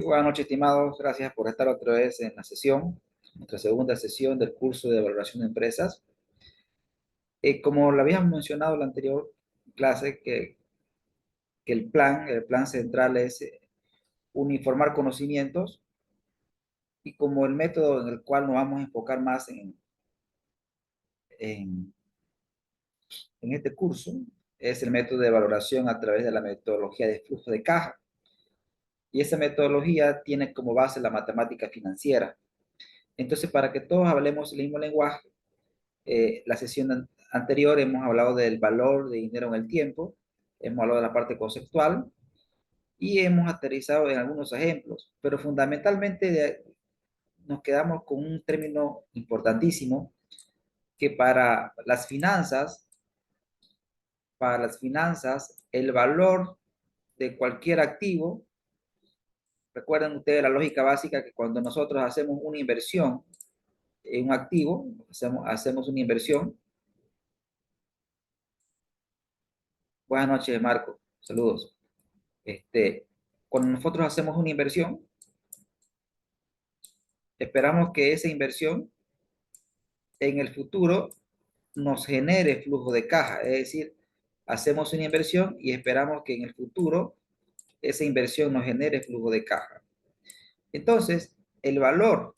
Y buenas noches, estimados. Gracias por estar otra vez en la sesión, nuestra segunda sesión del curso de valoración de empresas. Como lo habíamos mencionado en la anterior clase, que el plan central es uniformar conocimientos y como el método en el cual nos vamos a enfocar más en, en este curso es el método de valoración a través de la metodología de flujo de caja. Y esa metodología tiene como base la matemática financiera. Entonces, para que todos hablemos el mismo lenguaje, la sesión anterior hemos hablado del valor de dinero en el tiempo, hemos hablado de la parte conceptual y hemos aterrizado en algunos ejemplos, pero fundamentalmente nos quedamos con un término importantísimo que para las finanzas, el valor de cualquier activo, recuerden ustedes la lógica básica que cuando nosotros hacemos una inversión en un activo, hacemos una inversión. Buenas noches, Marco. Saludos. Cuando nosotros hacemos una inversión, esperamos que esa inversión en el futuro nos genere flujo de caja. Es decir, hacemos una inversión y esperamos que en el futuro esa inversión nos genere flujo de caja. Entonces, el valor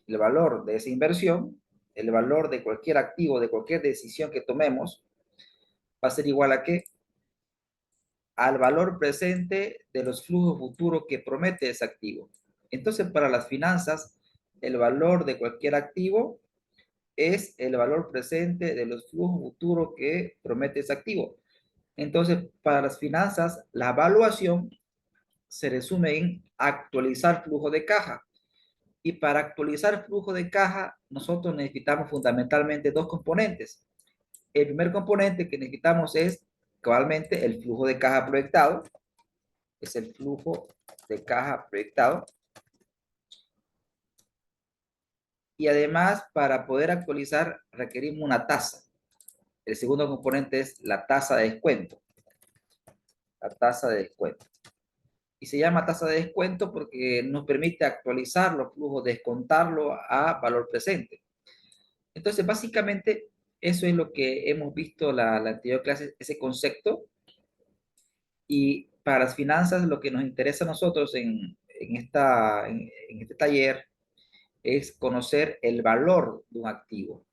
de esa inversión, el valor de cualquier activo, de cualquier decisión que tomemos, va a ser igual a qué? Al valor presente de los flujos futuros que promete ese activo. Entonces, para las finanzas, el valor de cualquier activo es el valor presente de los flujos futuros que promete ese activo. Entonces, para las finanzas, la evaluación se resume en actualizar flujo de caja. Y para actualizar flujo de caja, nosotros necesitamos fundamentalmente dos componentes. El primer componente que necesitamos es actualmente el flujo de caja proyectado. Es el flujo de caja proyectado. Y además, para poder actualizar, requerimos una tasa. El segundo componente es la tasa de descuento. La tasa de descuento. Y se llama tasa de descuento porque nos permite actualizar los flujos, descontarlo a valor presente. Entonces, básicamente, eso es lo que hemos visto la anterior clase, ese concepto. Y para las finanzas, lo que nos interesa a nosotros en este taller es conocer el valor de un activo,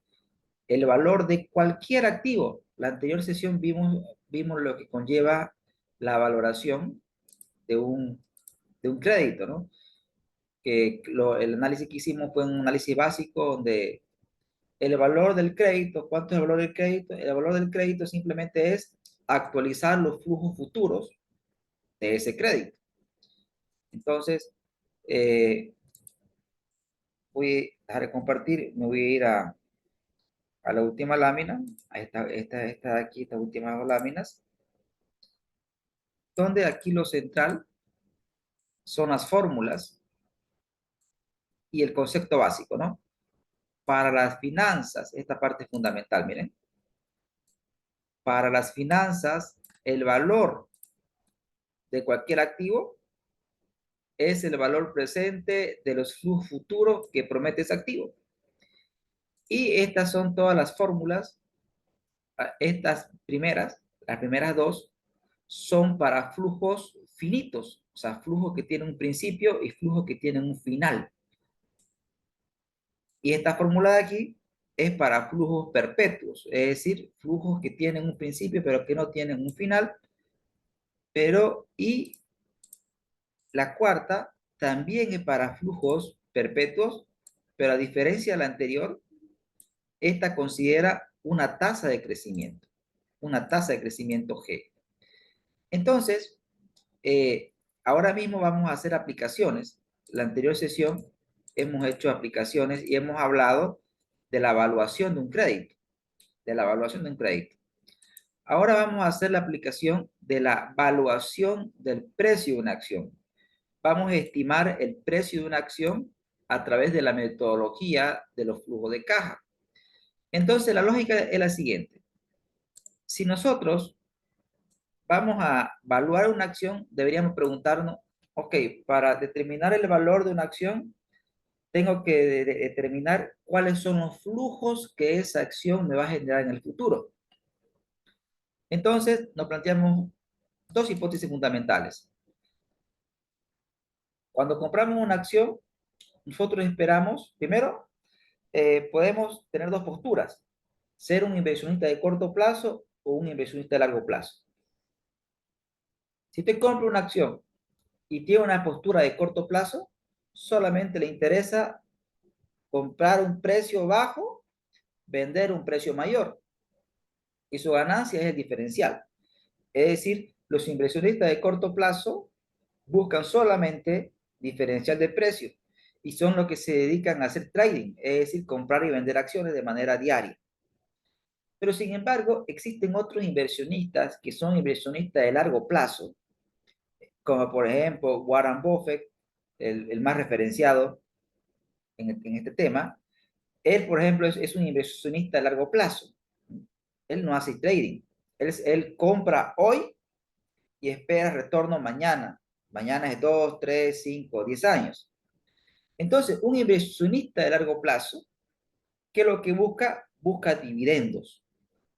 el valor de cualquier activo. La anterior sesión vimos lo que conlleva la valoración de un crédito, ¿no? El análisis que hicimos fue un análisis básico donde el valor del crédito, ¿cuánto es el valor del crédito? El valor del crédito simplemente es actualizar los flujos futuros de ese crédito. Entonces, voy a dejar de compartir, me voy a ir a la última lámina, a esta de aquí, estas últimas dos láminas, donde aquí lo central son las fórmulas y el concepto básico, ¿no? Para las finanzas, esta parte es fundamental, miren. Para las finanzas, el valor de cualquier activo es el valor presente de los flujos futuros que promete ese activo. Y estas son todas las fórmulas, las primeras dos, son para flujos finitos, o sea, flujos que tienen un principio y flujos que tienen un final. Y esta fórmula de aquí es para flujos perpetuos, es decir, flujos que tienen un principio pero que no tienen un final. Y la cuarta también es para flujos perpetuos, pero a diferencia de la anterior, esta considera una tasa de crecimiento G. Entonces, ahora mismo vamos a hacer aplicaciones. La anterior sesión hemos hecho aplicaciones y hemos hablado de la evaluación de un crédito, Ahora vamos a hacer la aplicación de la evaluación del precio de una acción. Vamos a estimar el precio de una acción a través de la metodología de los flujos de caja. Entonces, la lógica es la siguiente. Si nosotros vamos a evaluar una acción, deberíamos preguntarnos Ok, para determinar el valor de una acción, tengo que determinar cuáles son los flujos que esa acción me va a generar en el futuro. Entonces, nos planteamos dos hipótesis fundamentales. Cuando compramos una acción, nosotros esperamos, primero, podemos tener dos posturas, ser un inversionista de corto plazo o un inversionista de largo plazo. Si usted compra una acción y tiene una postura de corto plazo, solamente le interesa comprar un precio bajo, vender un precio mayor, y su ganancia es el diferencial. Es decir, los inversionistas de corto plazo buscan solamente diferencial de precio y son los que se dedican a hacer trading, es decir, comprar y vender acciones de manera diaria. Pero sin embargo, existen otros inversionistas que son inversionistas de largo plazo, como por ejemplo Warren Buffett, el más referenciado en este tema. Él, por ejemplo, es un inversionista de largo plazo. Él no hace trading. Él compra hoy y espera retorno mañana. Mañana es 2, 3, 5, 10 años. Entonces, un inversionista de largo plazo, ¿qué es lo que busca? Busca dividendos.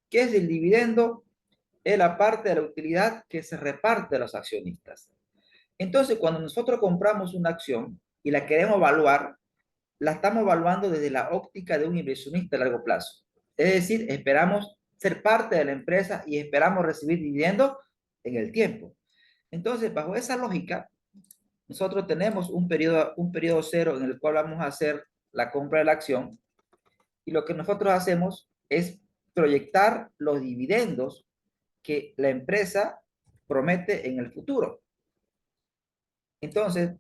¿Qué es el dividendo? Es la parte de la utilidad que se reparte a los accionistas. Entonces, cuando nosotros compramos una acción y la queremos evaluar, la estamos evaluando desde la óptica de un inversionista a largo plazo. Es decir, esperamos ser parte de la empresa y esperamos recibir dividendos en el tiempo. Entonces, bajo esa lógica, nosotros tenemos un periodo cero en el cual vamos a hacer la compra de la acción y lo que nosotros hacemos es proyectar los dividendos que la empresa promete en el futuro. Entonces,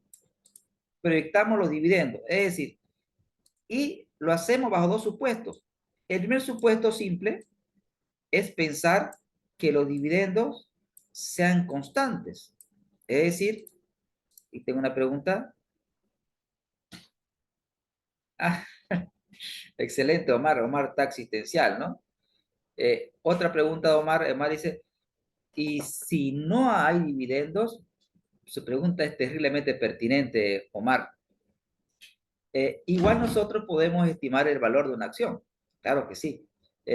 proyectamos los dividendos, es decir, y lo hacemos bajo dos supuestos. El primer supuesto simple es pensar que los dividendos sean constantes. Es decir, y tengo una pregunta. Ah, excelente, Omar. Omar está existencial, ¿no? Otra pregunta de Omar. Omar dice, ¿y si no hay dividendos? Su pregunta es terriblemente pertinente, Omar. Igual nosotros podemos estimar el valor de una acción. Claro que sí.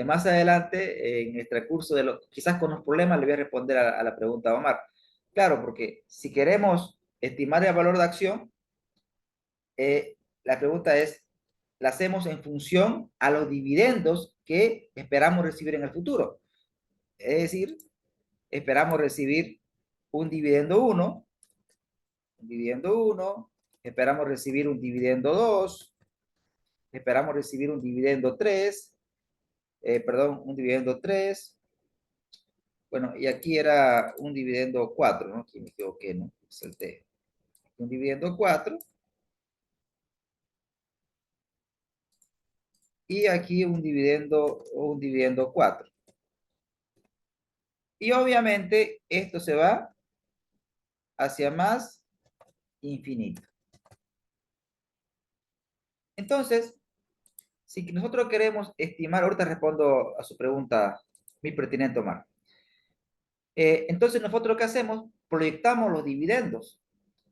Más adelante, en este curso quizás con los problemas, le voy a responder a la pregunta de Omar. Claro, porque si queremos estimar el valor de acción, la pregunta es, la hacemos en función a los dividendos que esperamos recibir en el futuro. Es decir, esperamos recibir un dividendo 1, un dividendo 1, esperamos recibir un dividendo 2, esperamos recibir un dividendo 3, perdón, un dividendo 3. Bueno, y aquí era un dividendo 4, ¿no? Aquí me equivoqué, ¿no? Salté. Un dividendo 4. Y aquí un dividendo 4. Y obviamente esto se va hacia más infinito. Entonces, si nosotros queremos estimar, ahorita respondo a su pregunta, muy pertinente, Omar. Entonces, nosotros ¿qué hacemos? Proyectamos los dividendos.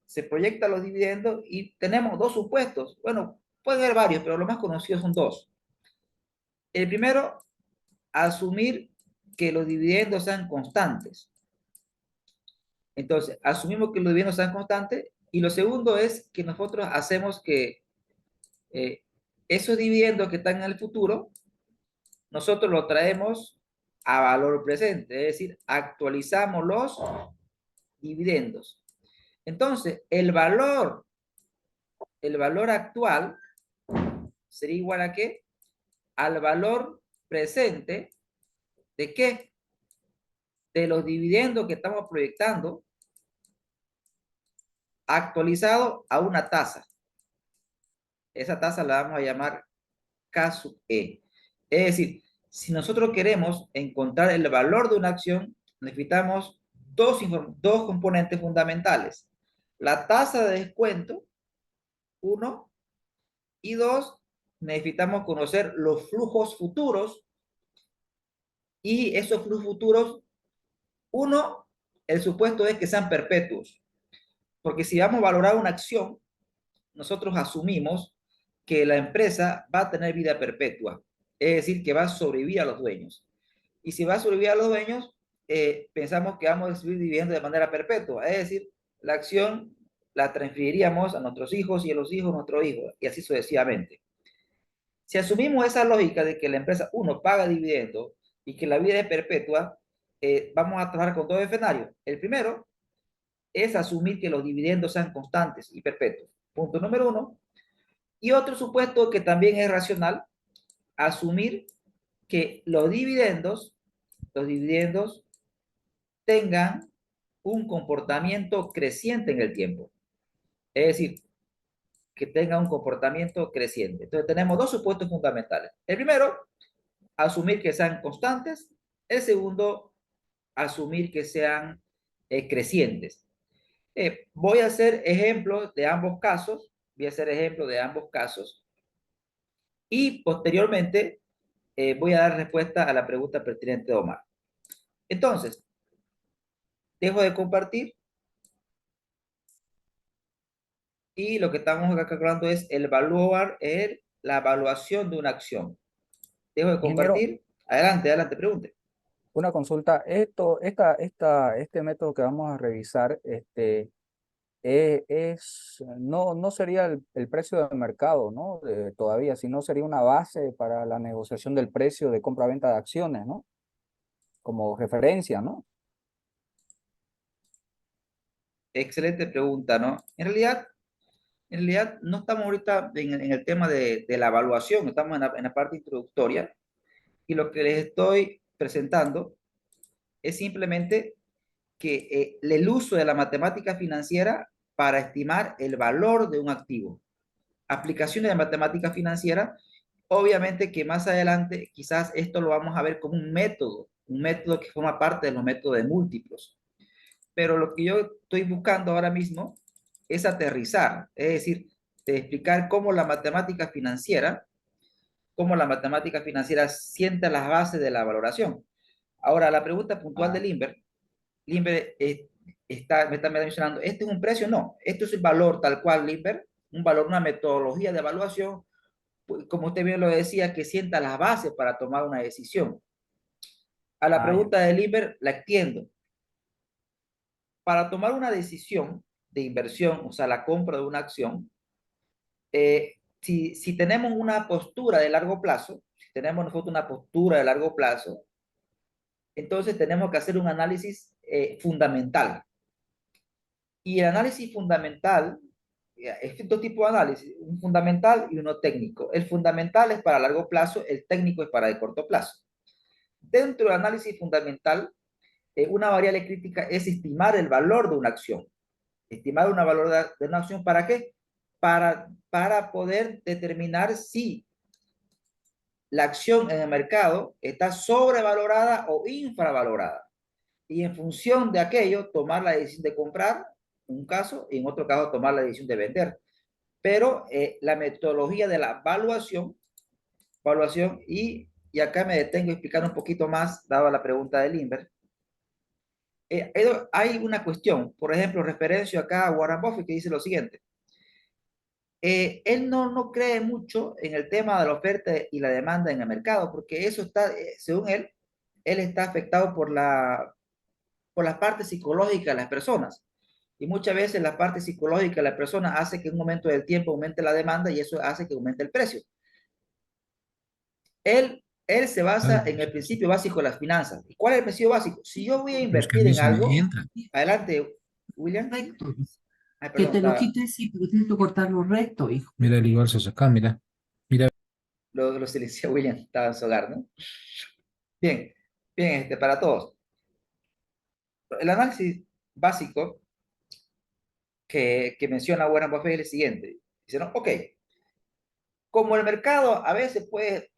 Se proyectan los dividendos y tenemos dos supuestos. Bueno, pueden haber varios, pero los más conocidos son dos. El primero, asumir que los dividendos sean constantes. Entonces, asumimos que los dividendos sean constantes. Y lo segundo es que nosotros hacemos que eh, esos dividendos que están en el futuro, nosotros los traemos a valor presente, es decir, actualizamos los dividendos. Entonces, el valor actual sería igual a qué? Al valor presente de qué? De los dividendos que estamos proyectando actualizado a una tasa. Esa tasa la vamos a llamar K sub E. Es decir, si nosotros queremos encontrar el valor de una acción, necesitamos dos componentes fundamentales. La tasa de descuento, uno, y dos, necesitamos conocer los flujos futuros y esos flujos futuros, uno, el supuesto es que sean perpetuos. Porque si vamos a valorar una acción, nosotros asumimos que la empresa va a tener vida perpetua, es decir, que va a sobrevivir a los dueños. Y si va a sobrevivir a los dueños, pensamos que vamos a recibir dividendos de manera perpetua, es decir, la acción la transferiríamos a nuestros hijos y a los hijos de nuestros hijos, y así sucesivamente. Si asumimos esa lógica de que la empresa, uno, paga dividendos y que la vida es perpetua, vamos a trabajar con dos escenarios. El primero es asumir que los dividendos sean constantes y perpetuos. Punto número uno. Y otro supuesto que también es racional, asumir que los dividendos tengan un comportamiento creciente en el tiempo. Es decir, que tenga un comportamiento creciente. Entonces tenemos dos supuestos fundamentales. El primero, asumir que sean constantes. El segundo, asumir que sean crecientes. Voy a hacer ejemplos de ambos casos. Voy a hacer ejemplos de ambos casos. Y posteriormente voy a dar respuesta a la pregunta pertinente de Omar. Entonces, dejo de compartir y lo que estamos acá calculando es el evaluar, la evaluación de una acción. Dejo de Ingeniero, compartir. Adelante, adelante, pregunte. una consulta. Este método que vamos a revisar, no sería el precio del mercado, ¿no? Todavía, sino sería una base para la negociación del precio de compra-venta de acciones, ¿no? Como referencia, ¿no? Excelente pregunta, ¿no? En realidad no estamos ahorita en el tema de la evaluación, estamos en la parte introductoria y lo que les estoy presentando es simplemente que el uso de la matemática financiera para estimar el valor de un activo. Aplicaciones de matemática financiera, obviamente que más adelante quizás esto lo vamos a ver como un método que forma parte de los métodos de múltiplos. Pero lo que yo estoy buscando ahora mismo es aterrizar, es decir, de explicar cómo la matemática financiera sienta las bases de la valoración. Ahora, la pregunta puntual de Ah, Limber me está mencionando, ¿este es un precio? No, esto es el valor tal cual, Limber, un valor, una metodología de evaluación, como usted bien lo decía, que sienta las bases para tomar una decisión. A la ya. pregunta de Limber la extiendo. Para tomar una decisión de inversión, o sea, la compra de una acción, si tenemos una postura de largo plazo, si tenemos nosotros una postura de largo plazo, entonces tenemos que hacer un análisis fundamental. Y el análisis fundamental, es dos tipos de análisis, un fundamental y uno técnico. El fundamental es para largo plazo, el técnico es para de corto plazo. Dentro del análisis fundamental, una variable crítica es estimar el valor de una acción. Estimar una valor de una acción, ¿para qué? Para poder determinar si la acción en el mercado está sobrevalorada o infravalorada. Y en función de aquello, tomar la decisión de comprar, en un caso, y en otro caso, tomar la decisión de vender. Pero la metodología de la evaluación y acá me detengo a explicar un poquito más, dado la pregunta de Limber. Hay una cuestión, por ejemplo, referencio acá a Warren Buffett que dice lo siguiente. Él no cree mucho en el tema de la oferta y la demanda en el mercado, porque eso está, según él está afectado por la parte psicológica de las personas. Y muchas veces la parte psicológica de la persona hace que en un momento del tiempo aumente la demanda y eso hace que aumente el precio. Él se basa en el principio básico de las finanzas. ¿Y cuál es el principio básico? Si yo voy a Pero es que a invertir mí en se me algo, entra. adelante, William. Recto. Ay, Que perdón, te lo quites, sí, pero tienes que cortarlo recto, hijo. Mira el igual se acá, mira. Mira. lo silenció William, estaba en su hogar, ¿no? Bien, bien, para todos. El análisis básico que menciona Warren Buffett es el siguiente. Dice, no, ok, como el mercado a veces puede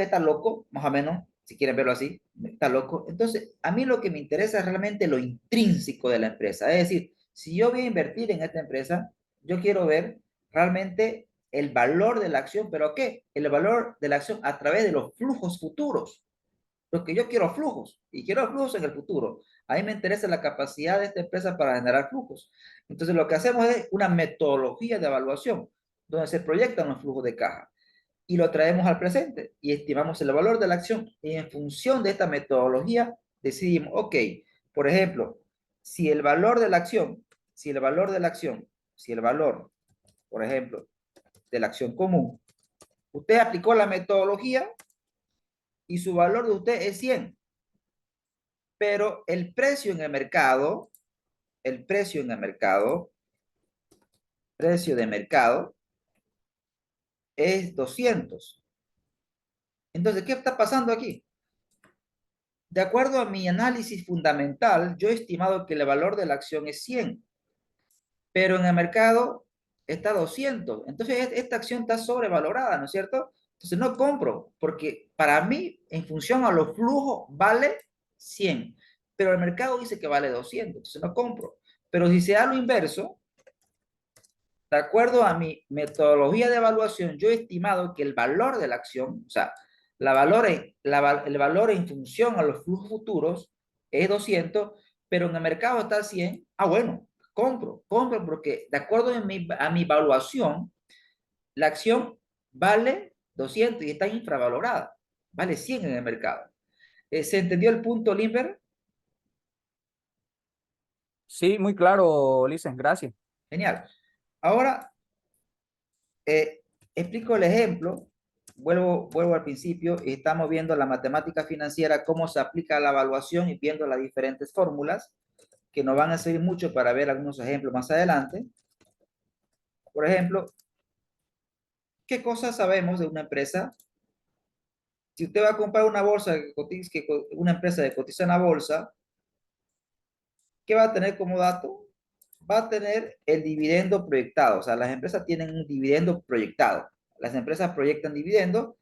estar loco, más o menos, si quieren verlo así, está loco. Entonces, a mí lo que me interesa es realmente lo intrínseco de la empresa. Es decir, si yo voy a invertir en esta empresa, yo quiero ver realmente el valor de la acción, pero ¿qué? El valor de la acción a través de los flujos futuros. Porque yo quiero flujos y quiero flujos en el futuro. A mí me interesa la capacidad de esta empresa para generar flujos. Entonces, lo que hacemos es una metodología de evaluación, donde se proyectan los flujos de caja y lo traemos al presente y estimamos el valor de la acción y en función de esta metodología decidimos, ok, por ejemplo, si el valor de la acción, si el valor de la acción, si el valor, por ejemplo, de la acción común, usted aplicó la metodología y su valor de usted es 100, pero el precio en el mercado, el precio en el mercado, precio de mercado es 200. Entonces, ¿qué está pasando aquí? De acuerdo a mi análisis fundamental, yo he estimado que el valor de la acción es 100, pero en el mercado está 200. Entonces, esta acción está sobrevalorada, ¿no es cierto? Entonces, no compro, porque para mí, en función a los flujos, vale 100, pero el mercado dice que vale 200, entonces no compro. Pero si se da lo inverso, de acuerdo a mi metodología de evaluación, yo he estimado que el valor de la acción, o sea, el valor en función a los flujos futuros es 200, pero en el mercado está 100. Ah, bueno, compro porque de acuerdo a mi evaluación, la acción vale 200 y está infravalorada. Vale 100 en el mercado. ¿Se entendió el punto, Limber? Sí, muy claro, Licen, gracias. Genial. Ahora, Eh, explico el ejemplo, vuelvo al principio, y estamos viendo la matemática financiera, cómo se aplica a la evaluación y viendo las diferentes fórmulas que nos van a servir mucho para ver algunos ejemplos más adelante. Por ejemplo, ¿qué cosas sabemos de una empresa? Si usted va a comprar una bolsa, una empresa de cotiza en la bolsa, ¿qué va a tener como dato? Va a tener el dividendo proyectado, o sea, las empresas tienen un dividendo proyectado. Las empresas proyectan dividendos.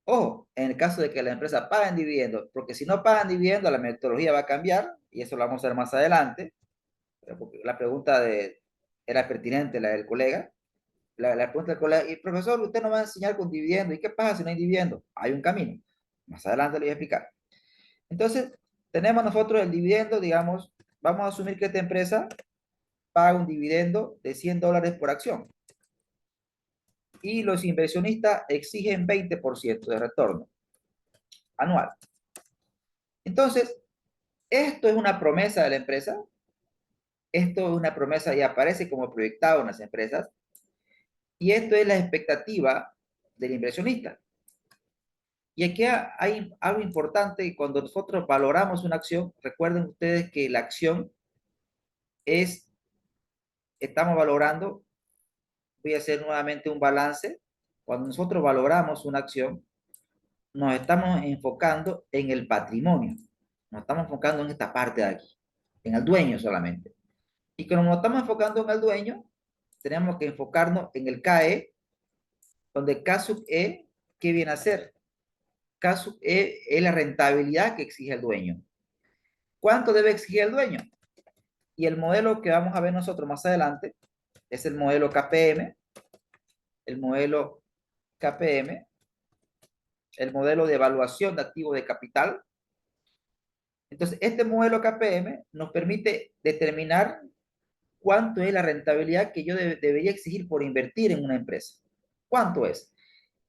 Ojo, en el caso de que la empresa paguen dividendos, porque si no pagan dividendos, la metodología va a cambiar, y eso lo vamos a ver más adelante, porque la pregunta era pertinente, la del colega. La pregunta del colega, y profesor, usted no va a enseñar con dividendos, ¿y qué pasa si no hay dividendos? Hay un camino, más adelante le voy a explicar. Entonces, tenemos nosotros el dividendo, digamos, vamos a asumir que esta empresa paga un dividendo de $100 por acción, y los inversionistas exigen 20% de retorno anual. Entonces, esto es una promesa de la empresa, esto es una promesa y aparece como proyectado en las empresas, y esto es la expectativa del inversionista. Y aquí hay algo importante: cuando nosotros valoramos una acción, recuerden ustedes que la acción estamos valorando, voy a hacer nuevamente un balance, cuando nosotros valoramos una acción, nos estamos enfocando en el patrimonio, nos estamos enfocando en esta parte de aquí, en el dueño solamente. Y como nos estamos enfocando en el dueño, tenemos que enfocarnos en el KE, donde K sub E, ¿qué viene a ser? K sub E es la rentabilidad que exige el dueño. ¿Cuánto debe exigir el dueño? Y el modelo que vamos a ver nosotros más adelante es el modelo KPM, el modelo KPM, el modelo de evaluación de activos de capital. Entonces, este modelo KPM nos permite determinar cuánto es la rentabilidad que yo debería exigir por invertir en una empresa. ¿Cuánto es?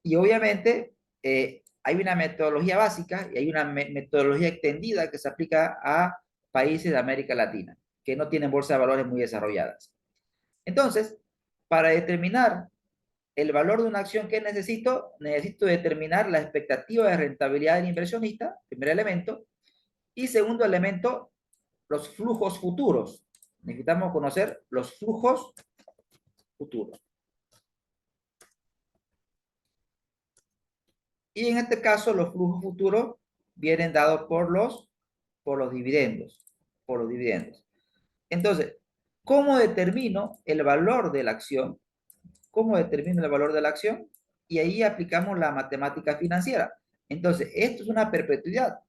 Y obviamente hay una metodología básica y hay una metodología extendida que se aplica a países de América Latina, que no tienen bolsa de valores muy desarrolladas. Entonces, para determinar el valor de una acción que necesito determinar la expectativa de rentabilidad del inversionista, primer elemento, y segundo elemento, los flujos futuros. Necesitamos conocer los flujos futuros. Y en este caso, los flujos futuros vienen dados por los dividendos. Por los dividendos. Entonces, ¿cómo determino el valor de la acción? ¿Cómo determino el valor de la acción? Y ahí aplicamos la matemática financiera. Entonces, esto es una perpetuidad.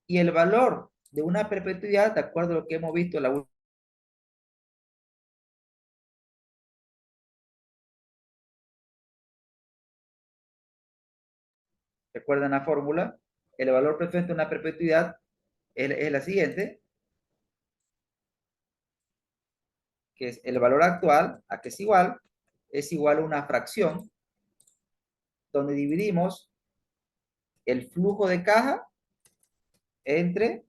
Y el valor de una perpetuidad, de acuerdo a lo que hemos visto en la última. ¿Recuerdan la fórmula? El valor presente de una perpetuidad es la siguiente, que es el valor actual, a que es igual a una fracción, donde dividimos el flujo de caja entre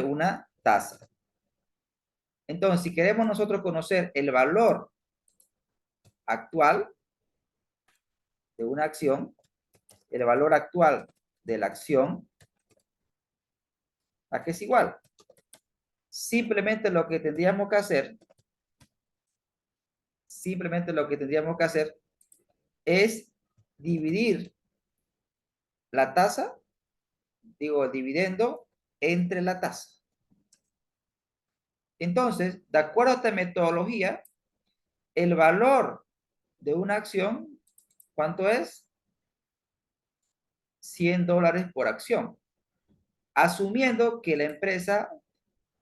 una tasa. Entonces, si queremos nosotros conocer el valor actual de una acción, el valor actual de la acción, ¿a qué es igual? Simplemente lo que tendríamos que hacer, es dividir la tasa, digo, el dividendo entre la tasa. Entonces, de acuerdo a esta metodología, el valor de una acción, ¿cuánto es? $100 por acción. Asumiendo que la empresa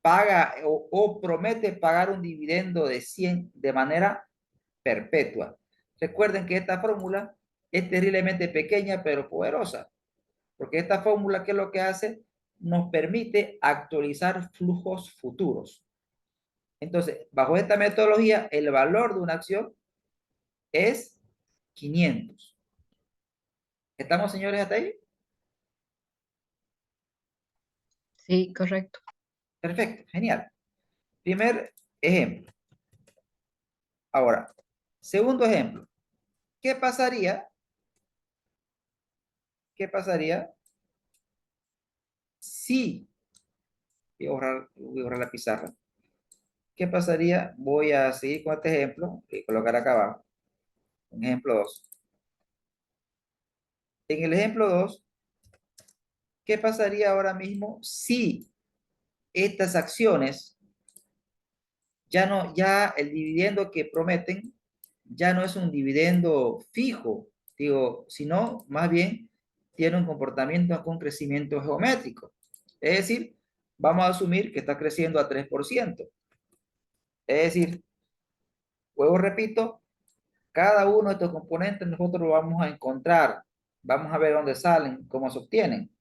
paga o promete pagar un dividendo de 100 de manera perpetua. Recuerden que esta fórmula es terriblemente pequeña pero poderosa, porque esta fórmula, ¿qué es lo que hace? Nos permite actualizar flujos futuros. Entonces, bajo esta metodología, el valor de una acción es 500. ¿Estamos, señores, hasta ahí? Sí, correcto. Perfecto, genial. Primer ejemplo. Ahora, segundo ejemplo. ¿Qué pasaría si, voy a borrar la pizarra? ¿Qué pasaría? Voy a seguir con este ejemplo y colocar acá abajo. Ejemplo 2. En el ejemplo 2, ¿qué pasaría ahora mismo si estas acciones ya el dividendo que prometen ya no es un dividendo fijo, digo, sino más bien tiene un comportamiento con crecimiento geométrico? Es decir, vamos a asumir que está creciendo a 3%. Es decir, luego repito, cada uno de estos componentes nosotros lo vamos a encontrar, vamos a ver dónde salen, cómo se obtienen.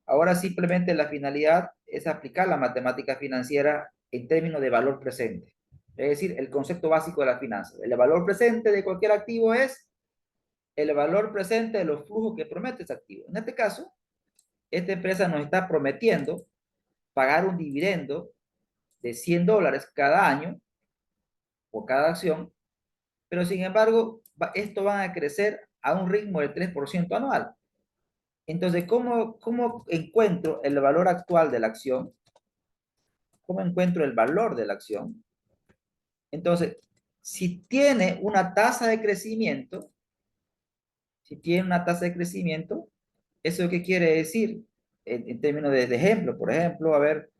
Ahora simplemente la finalidad es aplicar la matemática financiera en términos de valor presente. Es decir, el concepto básico de la finanza. El valor presente de cualquier activo es el valor presente de los flujos que promete ese activo. En este caso, esta empresa nos está prometiendo pagar un dividendo de $100 cada año por cada acción, pero sin embargo, esto va a crecer a un ritmo del 3% anual. Entonces, ¿cómo encuentro el valor actual de la acción? ¿Cómo encuentro el valor de la acción? Entonces, si tiene una tasa de crecimiento, ¿eso qué quiere decir? En términos de ejemplo, por ejemplo, a ver,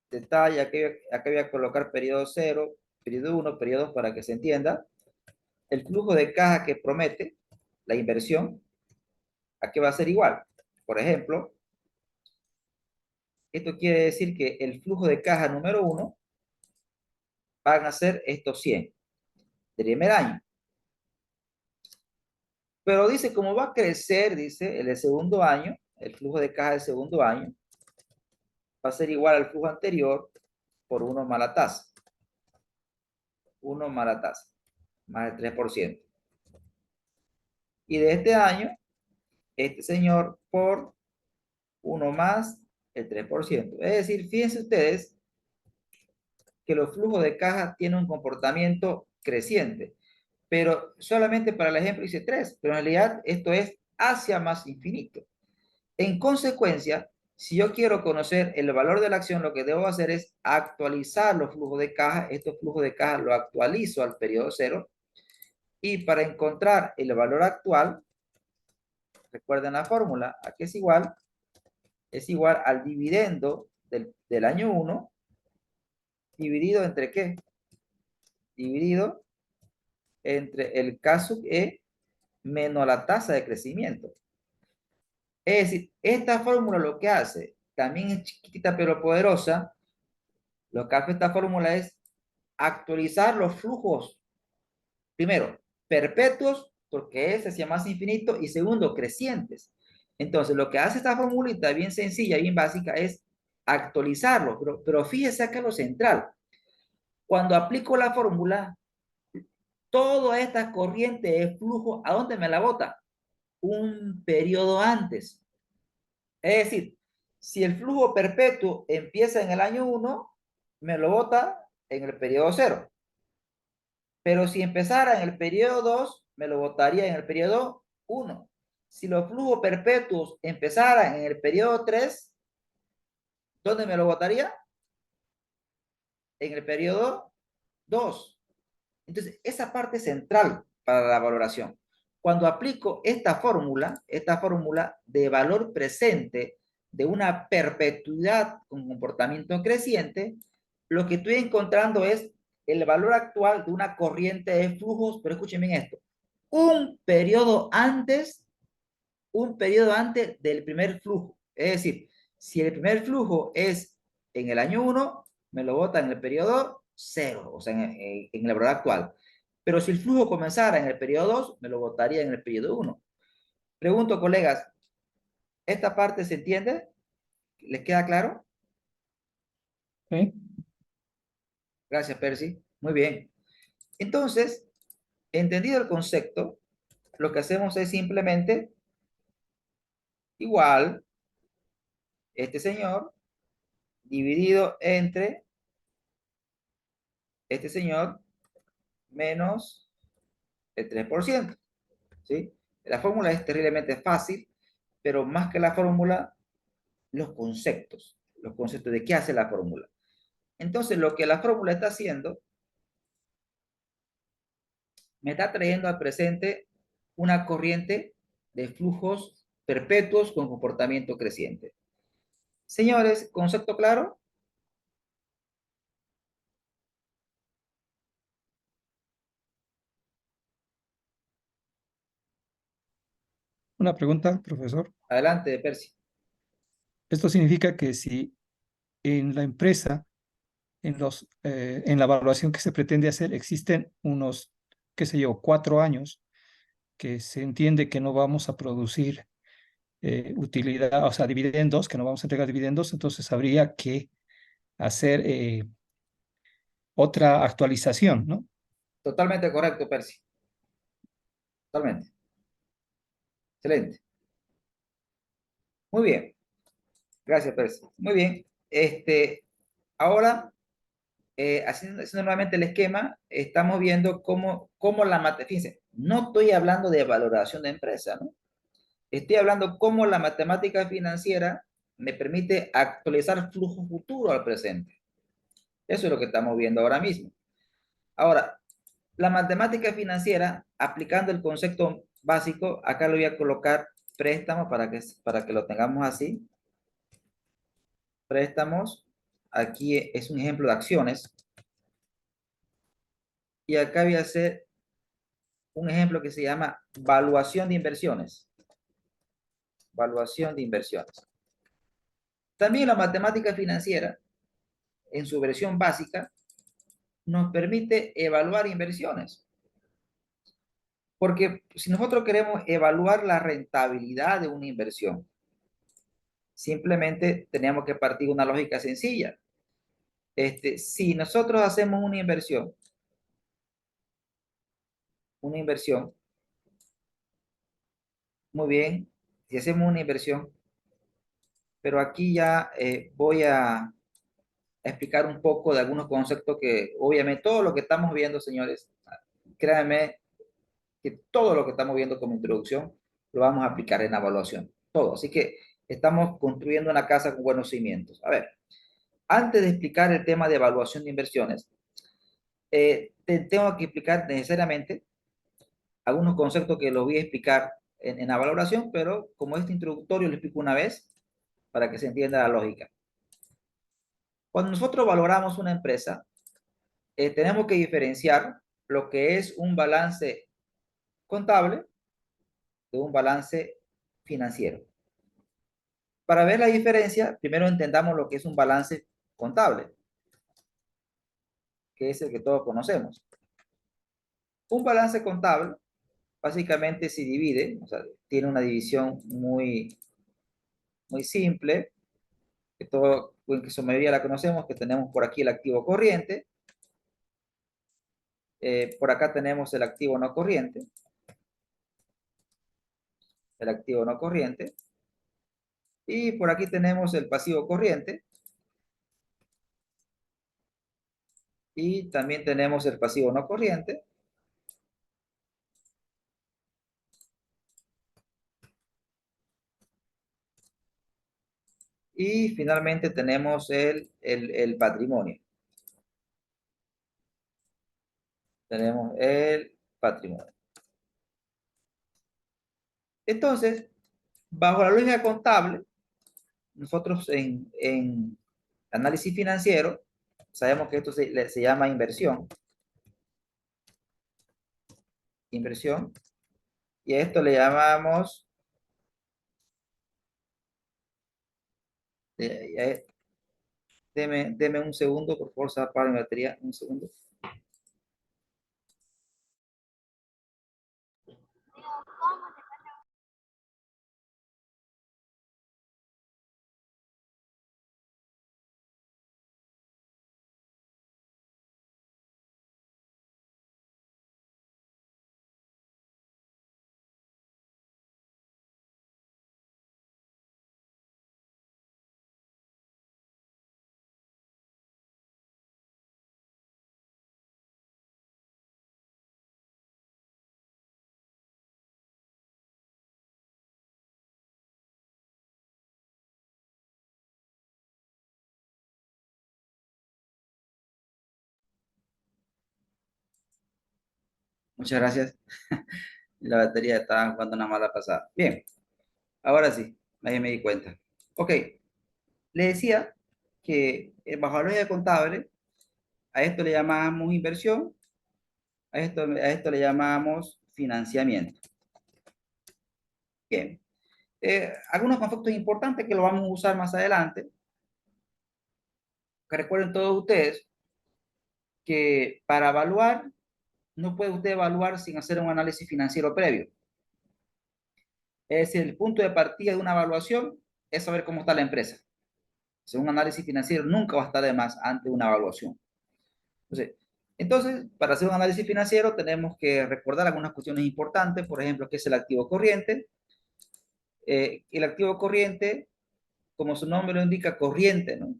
detalle, aquí voy a colocar periodo 0, periodo 1, periodo 2 para que se entienda. El flujo de caja que promete la inversión, ¿a qué va a ser igual? Por ejemplo, esto quiere decir que el flujo de caja número 1 van a ser estos 100 del primer año. Pero dice, como va a crecer, dice, el segundo año, el flujo de caja del segundo año, va a ser igual al flujo anterior por 1 más la tasa. 1 más la tasa, más el 3%. Y de este año, este señor por 1 más el 3%. Es decir, fíjense ustedes que los flujos de caja tienen un comportamiento creciente, pero solamente para el ejemplo dice 3, pero en realidad esto es hacia más infinito. En consecuencia, si yo quiero conocer el valor de la acción, lo que debo hacer es actualizar los flujos de caja. Estos flujos de caja los actualizo al periodo 0, y para encontrar el valor actual, recuerden la fórmula, ¿a qué es igual? Es igual al dividendo del año 1 dividido entre ¿qué? Dividido entre el caso E menos la tasa de crecimiento. Es decir, esta fórmula lo que hace, también es chiquitita pero poderosa, lo que hace esta fórmula es actualizar los flujos, primero, perpetuos, porque es hacia más infinito, y segundo, crecientes. Entonces, lo que hace esta formulita bien sencilla, bien básica, es actualizarlo. Pero fíjese acá lo central. Cuando aplico la fórmula, toda esta corriente de flujo, ¿a dónde me la bota? Un periodo antes. Es decir, si el flujo perpetuo empieza en el año 1, me lo bota en el periodo 0. Pero si empezara en el periodo 2, me lo botaría en el periodo 1. Si los flujos perpetuos empezaran en el periodo 3, ¿dónde me lo botaría? En el periodo 2. Entonces, esa parte es central para la valoración. Cuando aplico esta fórmula de valor presente de una perpetuidad con comportamiento creciente, lo que estoy encontrando es el valor actual de una corriente de flujos, pero escuchen bien esto, un periodo antes del primer flujo. Es decir, si el primer flujo es en el año 1, me lo bota en el periodo 0, o sea, en el valor actual. Pero si el flujo comenzara en el periodo 2, me lo botaría en el periodo 1. Pregunto, colegas, ¿esta parte se entiende? ¿Les queda claro? ¿Sí? Gracias, Percy. Muy bien. Entonces, entendido el concepto, lo que hacemos es simplemente igual este señor dividido entre este señor menos el 3%. ¿Sí? La fórmula es terriblemente fácil, pero más que la fórmula, los conceptos de qué hace la fórmula. Entonces, lo que la fórmula está haciendo, me está trayendo al presente una corriente de flujos perpetuos con comportamiento creciente. Señores, ¿concepto claro? Una pregunta, profesor. Adelante, Percy. Esto significa que si en la empresa, en la evaluación que se pretende hacer, existen unos, qué sé yo, 4 años que se entiende que no vamos a producir utilidad, o sea, dividendos, que no vamos a entregar dividendos, entonces habría que hacer otra actualización, ¿no? Totalmente correcto, Percy. Totalmente. Excelente. Muy bien. Gracias, Percy. Muy bien. Ahora, haciendo nuevamente el esquema, estamos viendo cómo la matemática, fíjense, no estoy hablando de valoración de empresa, ¿no? Estoy hablando cómo la matemática financiera me permite actualizar flujo futuro al presente. Eso es lo que estamos viendo ahora mismo. Ahora, la matemática financiera, aplicando el concepto básico, acá lo voy a colocar préstamo para que lo tengamos así. Préstamos, aquí es un ejemplo de acciones. Y acá voy a hacer un ejemplo que se llama valuación de inversiones. Valuación de inversiones. También la matemática financiera, en su versión básica, nos permite evaluar inversiones. Porque si nosotros queremos evaluar la rentabilidad de una inversión, simplemente tenemos que partir de una lógica sencilla. Si nosotros hacemos una inversión, muy bien, si hacemos una inversión, pero aquí ya voy a explicar un poco de algunos conceptos que, obviamente, todo lo que estamos viendo, señores, créanme que todo lo que estamos viendo como introducción lo vamos a aplicar en la evaluación. Todo. Así que estamos construyendo una casa con buenos cimientos. A ver, antes de explicar el tema de evaluación de inversiones, tengo que explicar necesariamente algunos conceptos que los voy a explicar en la valoración, pero como este introductorio lo explico una vez para que se entienda la lógica. Cuando nosotros valoramos una empresa, tenemos que diferenciar lo que es un balance contable de un balance financiero. Para ver la diferencia, primero entendamos lo que es un balance contable, que es el que todos conocemos. Un balance contable básicamente se divide, o sea, tiene una división muy muy simple, que todo, en que su mayoría la conocemos, que tenemos por aquí el activo corriente. Por acá tenemos el activo no corriente. El activo no corriente. Y por aquí tenemos el pasivo corriente. Y también tenemos el pasivo no corriente. Y finalmente tenemos el patrimonio. Tenemos el patrimonio. Entonces, bajo la lógica contable, nosotros en análisis financiero sabemos que esto se llama inversión. Inversión. Y a esto le llamamos... Deme un segundo, por favor, se apaga mi batería. Un segundo. Muchas gracias. La batería estaba jugando una mala pasada. Bien, ahora sí, ahí me di cuenta. Ok, le decía que bajo la lógica contable, a esto le llamamos inversión, a esto le llamamos financiamiento. Bien, algunos conceptos importantes que lo vamos a usar más adelante. Que recuerden todos ustedes que para evaluar, no puede usted evaluar sin hacer un análisis financiero previo. Es decir, el punto de partida de una evaluación es saber cómo está la empresa. Un análisis financiero nunca va a estar de más ante una evaluación. Entonces, para hacer un análisis financiero tenemos que recordar algunas cuestiones importantes, por ejemplo, qué es el activo corriente. El activo corriente, como su nombre lo indica, corriente, ¿no?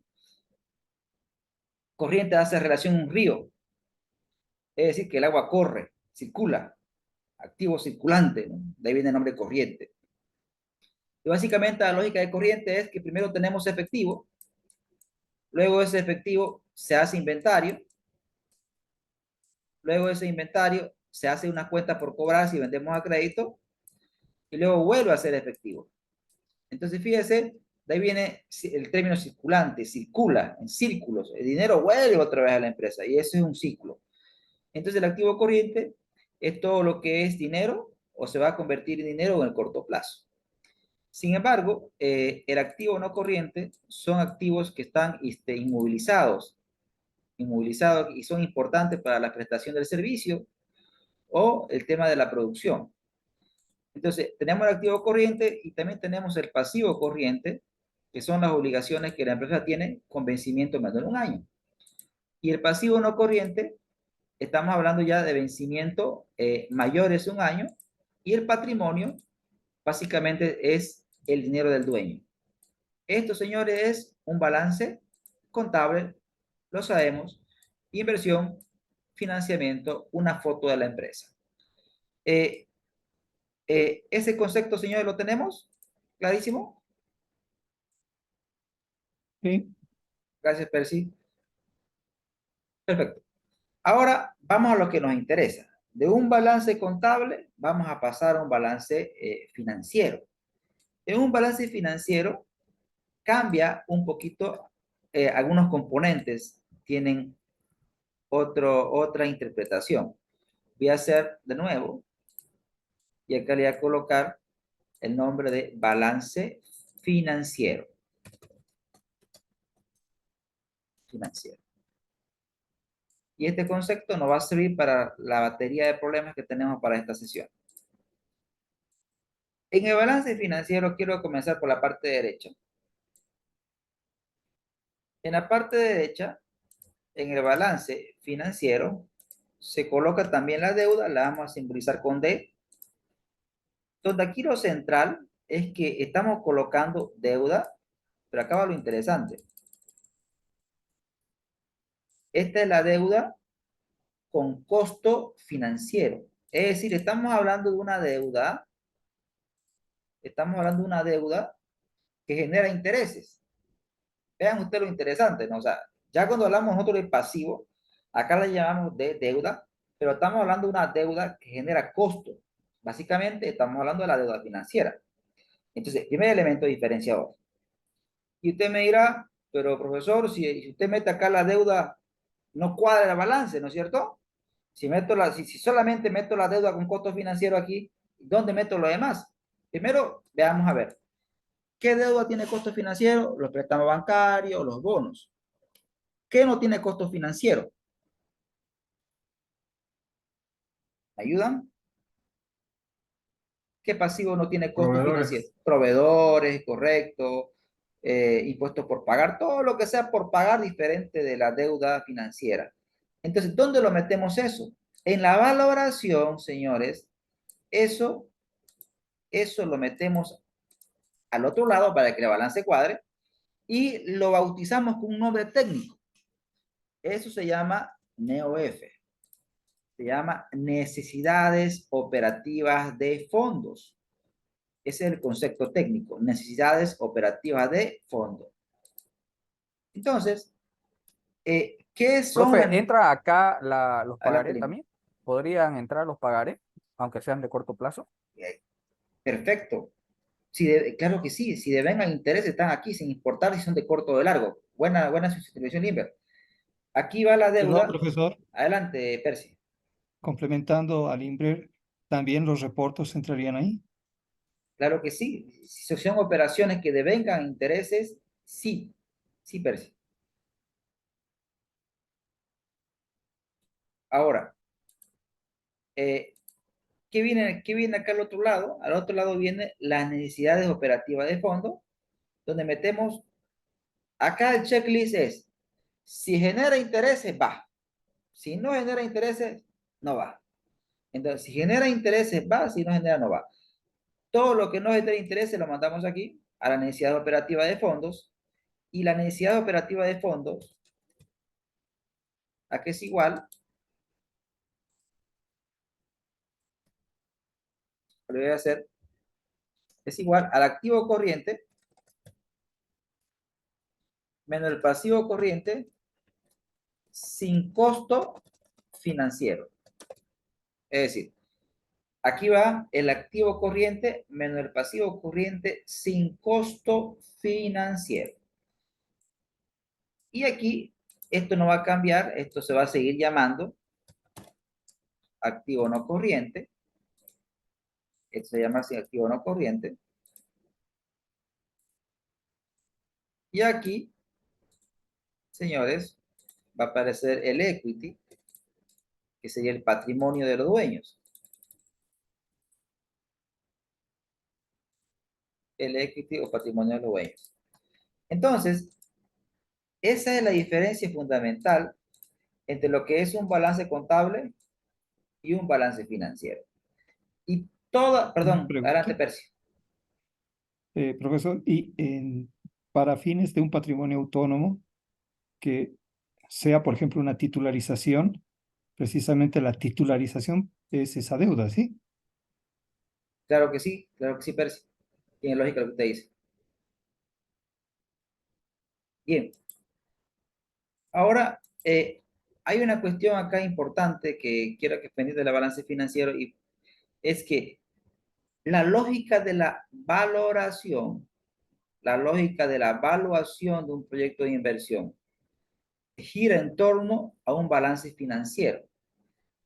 Corriente hace relación a un río, es decir, que el agua corre, circula, activo circulante, ¿no? De ahí viene el nombre corriente. Y básicamente la lógica de corriente es que primero tenemos efectivo, luego de ese efectivo se hace inventario, luego de ese inventario se hace una cuenta por cobrar si vendemos a crédito y luego vuelve a ser efectivo. Entonces fíjese, de ahí viene el término circulante, circula en círculos, el dinero vuelve otra vez a la empresa y eso es un ciclo. Entonces el activo corriente es todo lo que es dinero o se va a convertir en dinero en el corto plazo. Sin embargo, el activo no corriente son activos que están inmovilizados y son importantes para la prestación del servicio o el tema de la producción. Entonces, tenemos el activo corriente y también tenemos el pasivo corriente, que son las obligaciones que la empresa tiene con vencimiento menor de un año. Y el pasivo no corriente, estamos hablando ya de vencimiento mayores de un año, y el patrimonio básicamente es el dinero del dueño. Esto, señores, es un balance contable, lo sabemos, inversión, financiamiento, una foto de la empresa. Ese concepto, señores, ¿lo tenemos? ¿Clarísimo? Sí. Gracias, Percy. Perfecto. Ahora vamos a lo que nos interesa. De un balance contable vamos a pasar a un balance financiero. En un balance financiero cambia un poquito, algunos componentes tienen otra interpretación. Voy a hacer de nuevo y acá le voy a colocar el nombre de balance financiero. Financiero. Y este concepto nos va a servir para la batería de problemas que tenemos para esta sesión. En el balance financiero quiero comenzar por la parte derecha. En la parte derecha, en el balance financiero, se coloca también la deuda, la vamos a simbolizar con D, donde aquí lo central es que estamos colocando deuda, pero acá va lo interesante. Esta es la deuda con costo financiero. Es decir, estamos hablando de una deuda que genera intereses. Vean ustedes lo interesante, ¿no? O sea, ya cuando hablamos nosotros de pasivo, acá la llamamos de deuda, pero estamos hablando de una deuda que genera costo. Básicamente estamos hablando de la deuda financiera. Entonces, primer elemento diferenciador. Y usted me dirá, pero profesor, si usted mete acá la deuda, no cuadra el balance, ¿no es cierto? Si solamente meto la deuda con costo financiero aquí, ¿dónde meto lo demás? Primero, veamos a ver. ¿Qué deuda tiene costo financiero? Los préstamos bancarios, los bonos. ¿Qué no tiene costo financiero? ¿Me ayudan? ¿Qué pasivo no tiene costo financiero? Proveedores, correcto. Impuestos por pagar, todo lo que sea por pagar diferente de la deuda financiera. Entonces, ¿dónde lo metemos eso? En la valoración, señores, eso lo metemos al otro lado para que el balance cuadre y lo bautizamos con un nombre técnico. Eso se llama NEOF. Se llama necesidades operativas de fondos. Ese es el concepto técnico, necesidades operativas de fondos. Entonces, ¿qué son? Profe, ¿entra acá los Adelante, pagarés Lima. también? ¿Podrían entrar los pagarés, aunque sean de corto plazo? Perfecto. Claro que sí, si devengan interés están aquí sin importar si son de corto o de largo. Buena sustitución limpia. Aquí va la Perdón, deuda. profesor, Adelante, Percy. complementando al INBRE, ¿también los reportos entrarían ahí? Claro que sí. Si son operaciones que devengan intereses, sí. Sí, Percy. Ahora, qué viene acá al otro lado? Al otro lado viene las necesidades operativas de fondo, donde metemos, acá el checklist es, si genera intereses, va. Si no genera intereses, no va. Entonces, si genera intereses, va. Si no genera, no va. Todo lo que no genera intereses lo mandamos aquí a la necesidad operativa de fondos. Y la necesidad operativa de fondos, ¿a qué es igual? Lo voy a hacer. Es igual al activo corriente menos el pasivo corriente sin costo financiero. Es decir, aquí va el activo corriente menos el pasivo corriente sin costo financiero. Y aquí esto no va a cambiar, esto se va a seguir llamando activo no corriente. Esto se llama así activo no corriente. Y aquí, señores, va a aparecer el equity, que sería el patrimonio de los dueños. El equity o patrimonio de los dueños. Entonces, esa es la diferencia fundamental entre lo que es un balance contable y un balance financiero. Y toda, Una perdón, adelante, pregunta, Percy. profesor, para fines de un patrimonio autónomo que sea, por ejemplo, una titularización, precisamente la titularización es esa deuda, ¿sí? Claro que sí, Percy. Tiene lógica lo que usted dice. Bien, ahora hay una cuestión acá importante que quiero que pendiente del balance financiero y es que la lógica de la valoración, la lógica de la evaluación de un proyecto de inversión gira en torno a un balance financiero.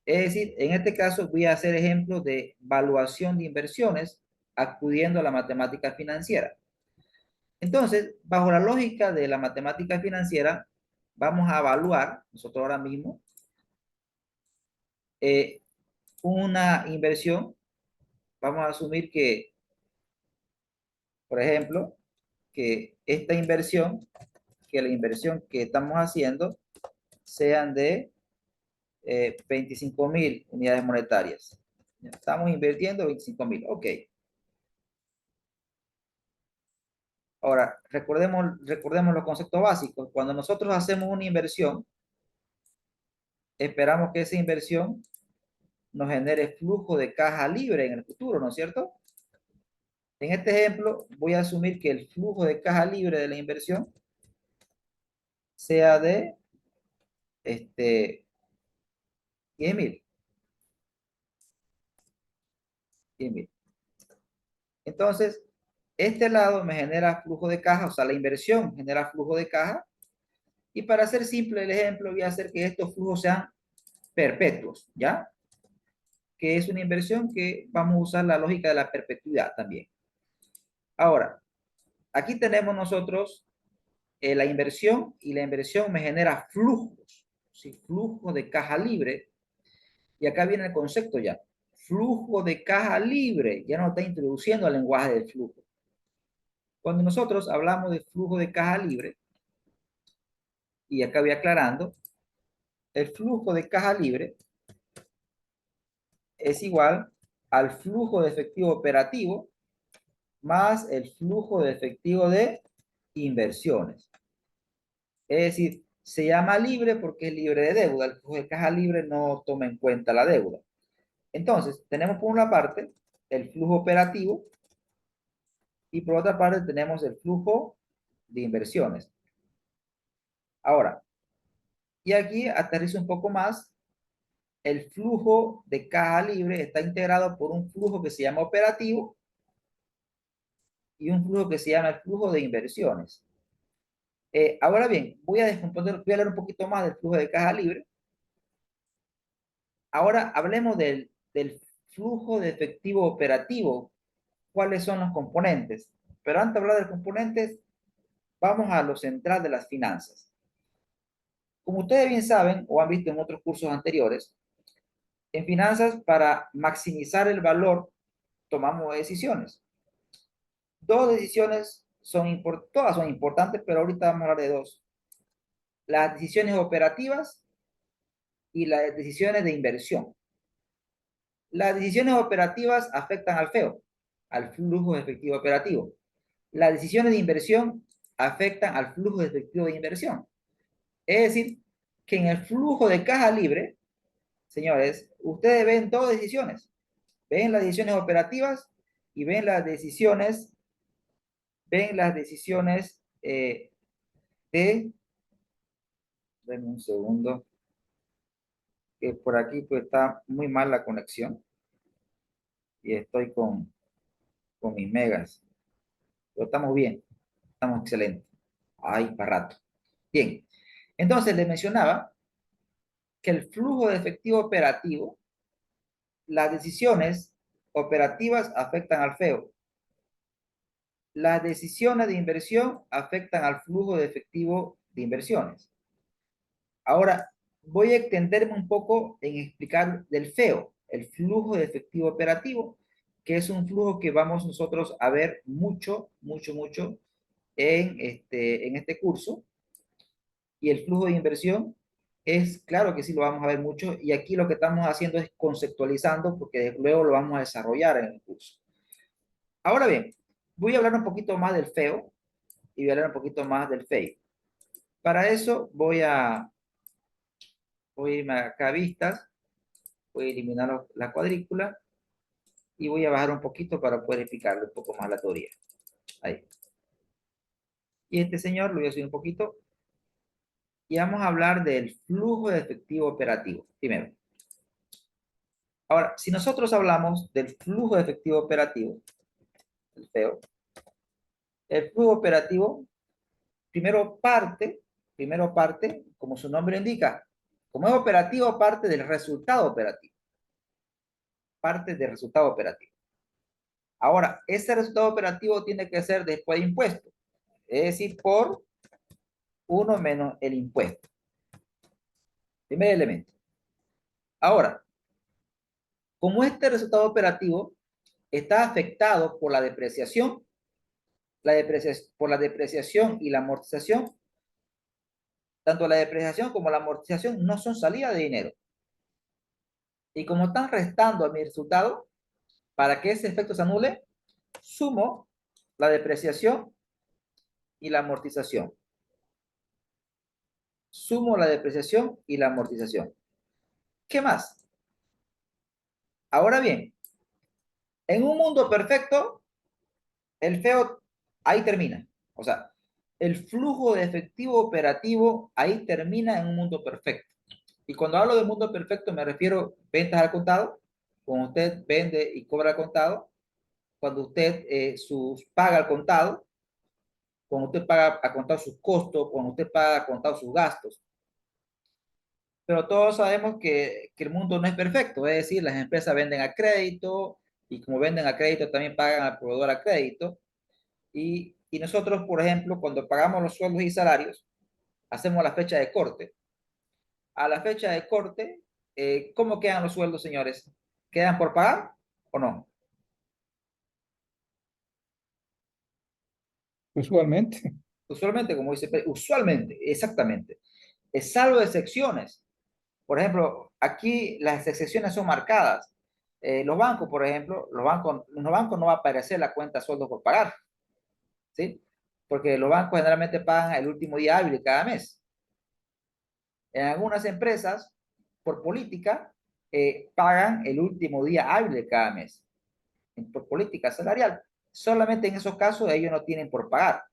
Es decir, en este caso voy a hacer ejemplos de evaluación de inversiones acudiendo a la matemática financiera. Entonces, bajo la lógica de la matemática financiera, vamos a evaluar, nosotros ahora mismo, una inversión. Vamos a asumir que Por ejemplo, que esta inversión, que la inversión que estamos haciendo sean de 25.000 unidades monetarias. Estamos invirtiendo 25.000. Ok. Ahora, recordemos los conceptos básicos. Cuando nosotros hacemos una inversión, esperamos que esa inversión nos genere flujo de caja libre en el futuro, ¿no es cierto? En este ejemplo, voy a asumir que el flujo de caja libre de la inversión sea de 10.000. 10.000. Entonces, este lado me genera flujo de caja, o sea, la inversión genera flujo de caja. Y para hacer simple el ejemplo, voy a hacer que estos flujos sean perpetuos, ¿ya? Que es una inversión que vamos a usar la lógica de la perpetuidad también. Ahora, aquí tenemos nosotros la inversión, y la inversión me genera flujos, ¿sí? Flujo de caja libre. Y acá viene el concepto ya. Flujo de caja libre, ya nos está introduciendo al lenguaje del flujo. Cuando nosotros hablamos de flujo de caja libre, y acá voy aclarando, el flujo de caja libre es igual al flujo de efectivo operativo más el flujo de efectivo de inversiones. Es decir, se llama libre porque es libre de deuda. El flujo de caja libre no toma en cuenta la deuda. Entonces, tenemos por una parte el flujo operativo y por otra parte tenemos el flujo de inversiones. Ahora, y aquí aterrizo un poco más. El flujo de caja libre está integrado por un flujo que se llama operativo y un flujo que se llama el flujo de inversiones. Ahora bien, voy a hablar un poquito más del flujo de caja libre. Ahora hablemos del flujo de efectivo operativo. ¿Cuáles son los componentes? Pero antes de hablar de los componentes, vamos a lo central de las finanzas. Como ustedes bien saben o han visto en otros cursos anteriores, en finanzas, para maximizar el valor, tomamos decisiones. Dos decisiones todas son importantes, pero ahorita vamos a hablar de dos. Las decisiones operativas y las decisiones de inversión. Las decisiones operativas afectan al FEO, al flujo de efectivo operativo. Las decisiones de inversión afectan al flujo de efectivo de inversión. Es decir, que en el flujo de caja libre, señores, ustedes ven dos decisiones. Ven las decisiones operativas y ven las decisiones de... Denme un segundo, que por aquí pues está muy mal la conexión y estoy con mis megas. Pero estamos bien, estamos excelentes. Ay, para rato. Bien, entonces les mencionaba que el flujo de efectivo operativo, las decisiones operativas afectan al FEO. Las decisiones de inversión afectan al flujo de efectivo de inversiones. Ahora, voy a extenderme un poco en explicar del FEO, el flujo de efectivo operativo, que es un flujo que vamos nosotros a ver mucho en este curso. Y el flujo de inversión es, claro que sí lo vamos a ver mucho, y aquí lo que estamos haciendo es conceptualizando, porque luego lo vamos a desarrollar en el curso. Ahora bien, voy a hablar un poquito más del FEO y voy a hablar un poquito más del FEI. Para eso voy a irme acá a vistas, voy a eliminar la cuadrícula y voy a bajar un poquito para poder explicarle un poco más la teoría. Ahí. Y este señor lo voy a subir un poquito y vamos a hablar del flujo de efectivo operativo primero. Ahora, si nosotros hablamos del flujo de efectivo operativo, el FEO, el flujo operativo primero parte, como su nombre indica, como es operativo, parte del resultado operativo. Parte del resultado operativo. Ahora, ese resultado operativo tiene que ser después de impuesto, es decir, por 1 menos el impuesto. Primer elemento. Ahora, como este resultado operativo está afectado por la depreciación, por la depreciación y la amortización, tanto la depreciación como la amortización no son salida de dinero. Y como están restando a mi resultado, para que ese efecto se anule, sumo la depreciación y la amortización. Sumo la depreciación y la amortización. ¿Qué más? Ahora bien, en un mundo perfecto, el feo ahí termina. O sea, el flujo de efectivo operativo ahí termina en un mundo perfecto. Y cuando hablo de mundo perfecto me refiero a ventas al contado, cuando usted vende y cobra al contado, cuando usted paga al contado, cuando usted paga a contado sus costos, cuando usted paga a contado sus gastos. Pero todos sabemos que el mundo no es perfecto, es decir, las empresas venden a crédito y como venden a crédito también pagan al proveedor a crédito. Y nosotros, por ejemplo, cuando pagamos los sueldos y salarios, hacemos la fecha de corte. A la fecha de corte, ¿cómo quedan los sueldos, señores? ¿Quedan por pagar o no? Usualmente. Usualmente, como dice, usualmente, exactamente. Es salvo excepciones. Por ejemplo, aquí las excepciones son marcadas. Los bancos, por ejemplo, los bancos no va a aparecer la cuenta sueldo por pagar, ¿sí? Porque los bancos generalmente pagan el último día hábil de cada mes. En algunas empresas, por política, pagan el último día hábil de cada mes, por política salarial. Solamente en esos casos ellos no tienen por pagar,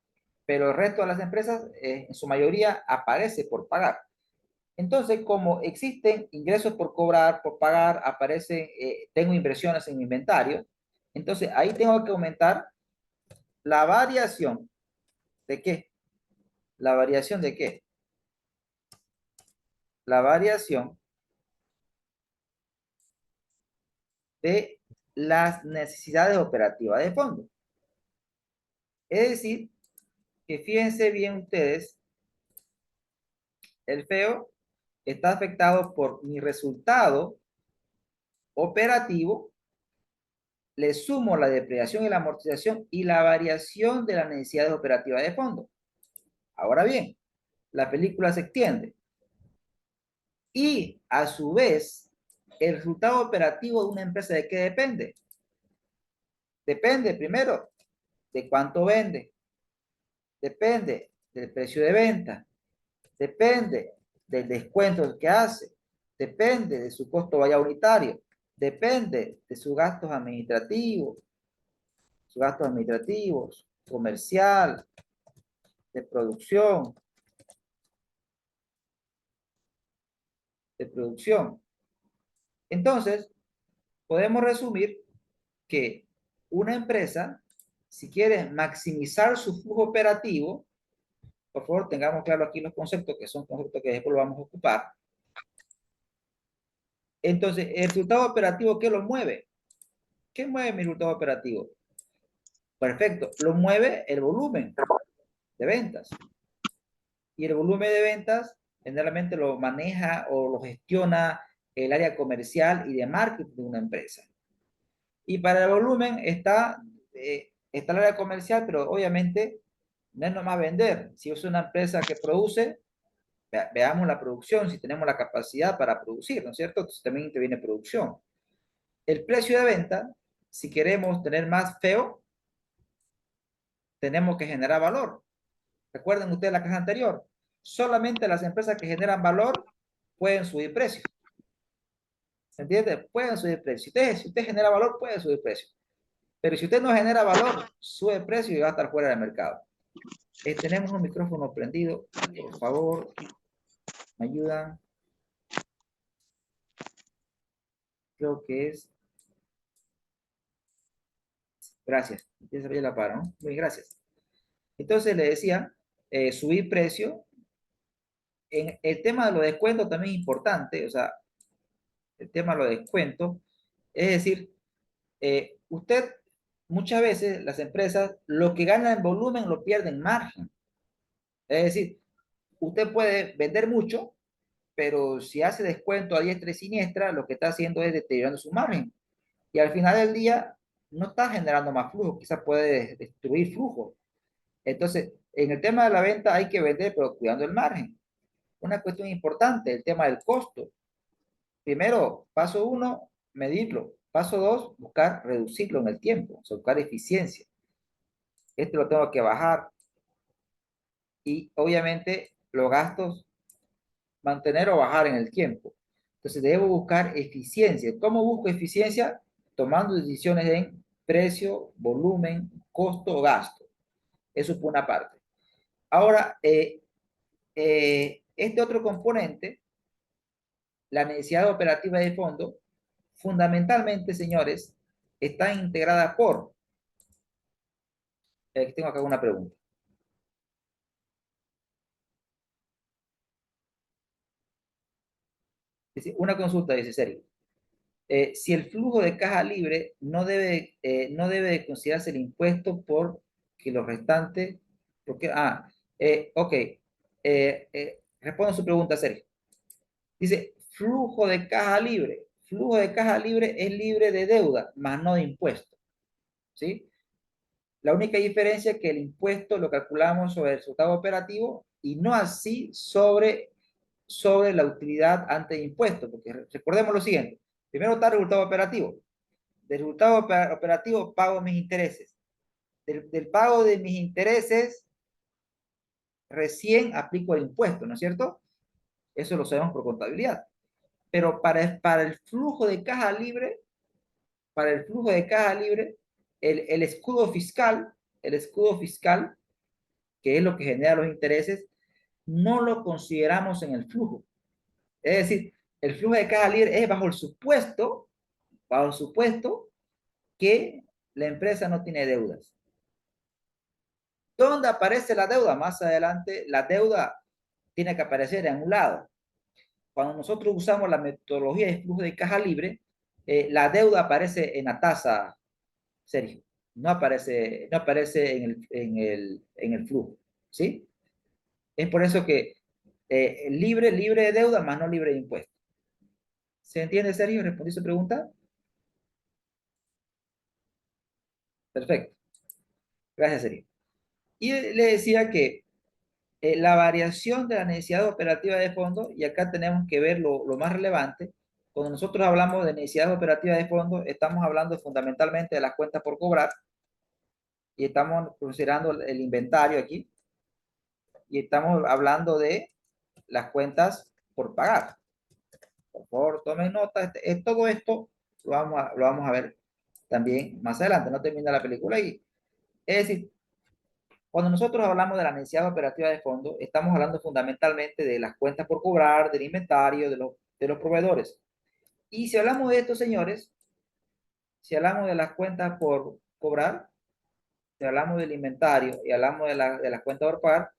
pero el resto de las empresas, en su mayoría, aparece por pagar. Entonces, como existen ingresos por cobrar, por pagar, aparecen, tengo inversiones en inventario, entonces ahí tengo que aumentar la variación. ¿De qué? ¿La variación de qué? La variación de las necesidades operativas de fondo. Es decir, que fíjense bien ustedes, el feo está afectado por mi resultado operativo, le sumo la depreciación y la amortización y la variación de las necesidades operativas de fondo. Ahora bien, la película se extiende. Y a su vez, el resultado operativo de una empresa, ¿de qué depende? Depende primero de cuánto vende, depende del precio de venta, depende del descuento que hace, depende de su costo vaya unitario, depende de sus gastos administrativos, comercial, de producción, Entonces, podemos resumir que una empresa, si quiere maximizar su flujo operativo, por favor, tengamos claro aquí los conceptos, que son conceptos que después lo vamos a ocupar. Entonces, el resultado operativo, ¿qué lo mueve? ¿Qué mueve mi resultado operativo? Perfecto, lo mueve el volumen de ventas. Y el volumen de ventas generalmente lo maneja o lo gestiona el área comercial y de marketing de una empresa. Y para el volumen está el área comercial, pero obviamente no es nomás vender. Si es una empresa que produce, veamos la producción, si tenemos la capacidad para producir, ¿no es cierto? Entonces también interviene producción. El precio de venta, si queremos tener más feo, tenemos que generar valor. Recuerden ustedes la clase anterior, solamente las empresas que generan valor pueden subir precios. ¿Se entiende? Pueden subir precios. Si usted genera valor, puede subir precios. Pero si usted no genera valor, sube el precio y va a estar fuera del mercado. Tenemos un micrófono prendido. Por favor, ¿me ayudan? Creo que es... Gracias. Ya se la para, ¿no? Muy gracias. Entonces le decía, subir precio. En el tema de los descuentos también es importante, o sea, el tema de los descuentos, es decir, usted, muchas veces las empresas, lo que gana en volumen lo pierde en margen. Es decir, usted puede vender mucho, pero si hace descuento a diestra y siniestra, lo que está haciendo es deteriorando su margen. Y al final del día, no está generando más flujo, quizás puede destruir flujo. Entonces, en el tema de la venta hay que vender, pero cuidando el margen. Una cuestión importante, el tema del costo. Primero, paso 1, medirlo. Paso 2, buscar reducirlo en el tiempo, o sea, buscar eficiencia. Este lo tengo que bajar. Y obviamente los gastos, mantener o bajar en el tiempo. Entonces debo buscar eficiencia. ¿Cómo busco eficiencia? Tomando decisiones en precio, volumen, costo o gasto. Eso por una parte. Ahora, este otro componente, la necesidad operativa de fondo, fundamentalmente, señores, está integrada por, tengo acá una pregunta. Dice, una consulta, dice Sergio. Si el flujo de caja libre no debe de considerarse el impuesto por que los restantes, porque, ok, respondo su pregunta, Sergio. Dice, flujo de caja libre. Flujo de caja libre es libre de deuda, más no de impuesto, ¿sí? La única diferencia es que el impuesto lo calculamos sobre el resultado operativo y no así sobre la utilidad ante impuesto, porque recordemos lo siguiente. Primero está el resultado operativo. Del resultado operativo pago mis intereses. Del pago de mis intereses recién aplico el impuesto, ¿no es cierto? Eso lo sabemos por contabilidad. Pero para el flujo de caja libre, el escudo fiscal, que es lo que genera los intereses, no lo consideramos en el flujo. Es decir, el flujo de caja libre es bajo el supuesto que la empresa no tiene deudas. ¿Dónde aparece la deuda? Más adelante, la deuda tiene que aparecer en un lado. Cuando nosotros usamos la metodología de flujo de caja libre, la deuda aparece en la tasa, Sergio. No aparece en el flujo, ¿sí? Es por eso que libre de deuda, más no libre de impuestos. ¿Se entiende, Sergio? ¿Respondí su pregunta? Perfecto. Gracias, Sergio. Y le decía que la variación de la necesidad operativa de fondo, y acá tenemos que ver lo más relevante. Cuando nosotros hablamos de necesidad operativa de fondo, estamos hablando fundamentalmente de las cuentas por cobrar, y estamos considerando el inventario aquí, y estamos hablando de las cuentas por pagar. Por favor, tomen nota. Todo esto lo vamos a ver también más adelante. No termina la película y es decir, cuando nosotros hablamos de la necesidad operativa de fondo, estamos hablando fundamentalmente de las cuentas por cobrar, del inventario, de los proveedores. Y si hablamos de esto, señores, si hablamos de las cuentas por cobrar, si hablamos del inventario y hablamos de las cuentas por pagar,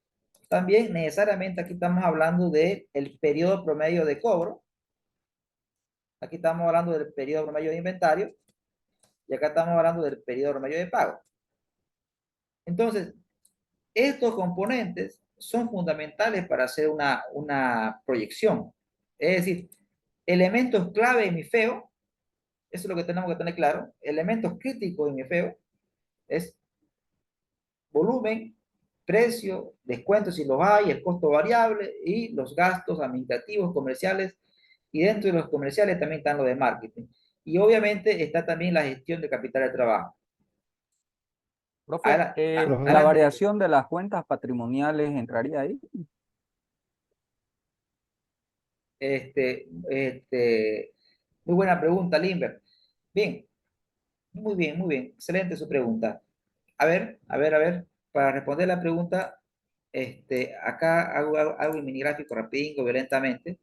también necesariamente aquí estamos hablando del periodo promedio de cobro. Aquí estamos hablando del periodo promedio de inventario y acá estamos hablando del periodo promedio de pago. Entonces, estos componentes son fundamentales para hacer una proyección. Es decir, elementos clave en mi FEO, eso es lo que tenemos que tener claro, elementos críticos en mi FEO es volumen, precio, descuentos si los hay, el costo variable y los gastos administrativos, comerciales, y dentro de los comerciales también están los de marketing. Y obviamente está también la gestión de capital de trabajo. Profe, la variación de las cuentas patrimoniales entraría ahí. Muy buena pregunta, Limber. Bien, muy bien, muy bien. Excelente su pregunta. A ver, para responder la pregunta, acá hago el mini gráfico rapidingo, violentamente,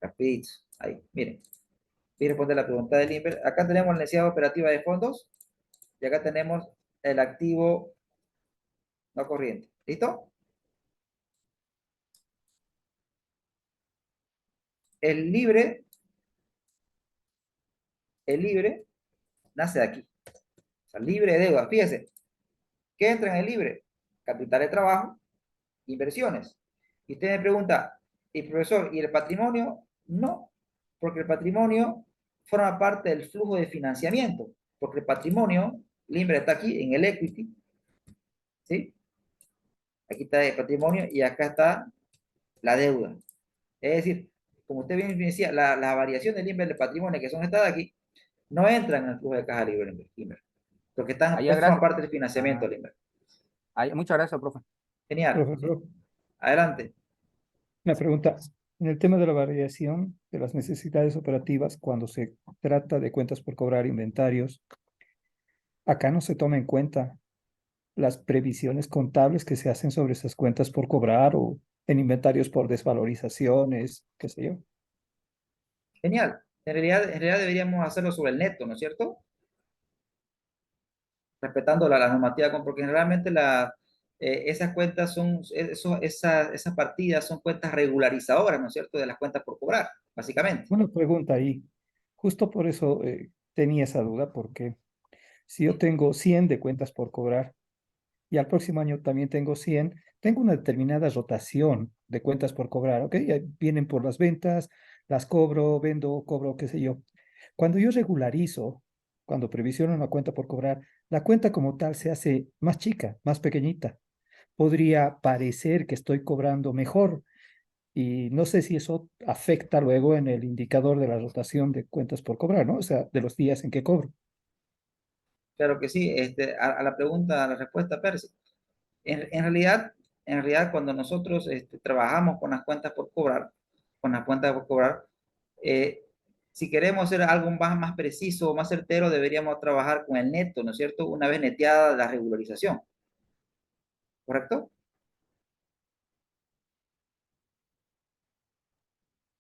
rapidito. Ahí, miren. Voy a responder la pregunta del Limber. Acá tenemos la necesidad operativa de fondos y acá tenemos el activo no corriente. ¿Listo? El libre nace de aquí. O sea, libre de deuda. Fíjese, ¿qué entra en el libre? Capital de trabajo, inversiones. Y usted me pregunta, ¿y profesor, y el patrimonio? No, porque el patrimonio forma parte del flujo de financiamiento. Porque el patrimonio, Limber está aquí en el equity, ¿sí? Aquí está el patrimonio y acá está la deuda. Es decir, como usted bien decía, la variación del Limber del patrimonio, que son estas de aquí, no entran en el flujo de caja libre, Limber, porque están, Allá, pues, forman gracias. parte del financiamiento, Limber. Muchas gracias, profe. Genial. Profesor, Adelante. una pregunta. En el tema de la variación de las necesidades operativas, cuando se trata de cuentas por cobrar inventarios, acá no se toma en cuenta las previsiones contables que se hacen sobre esas cuentas por cobrar o en inventarios por desvalorizaciones, qué sé yo. Genial. En realidad deberíamos hacerlo sobre el neto, ¿no es cierto? Respetando la normativa, porque generalmente esas cuentas son, esas partidas son cuentas regularizadoras, ¿no es cierto? De las cuentas por cobrar, básicamente. Una pregunta ahí. Justo por eso tenía esa duda, porque si yo tengo 100 de cuentas por cobrar y al próximo año también tengo 100, tengo una determinada rotación de cuentas por cobrar, ¿ok? Vienen por las ventas, las cobro, vendo, cobro, qué sé yo. Cuando yo regularizo, cuando previsiono una cuenta por cobrar, la cuenta como tal se hace más chica, más pequeñita. Podría parecer que estoy cobrando mejor y no sé si eso afecta luego en el indicador de la rotación de cuentas por cobrar, ¿no? O sea, de los días en que cobro. Claro que sí. A la pregunta, a la respuesta, Percy. En realidad, cuando nosotros trabajamos con las cuentas por cobrar, eh, si queremos ser algo más preciso o más certero, deberíamos trabajar con el neto, ¿no es cierto? Una vez neteada la regularización, ¿correcto?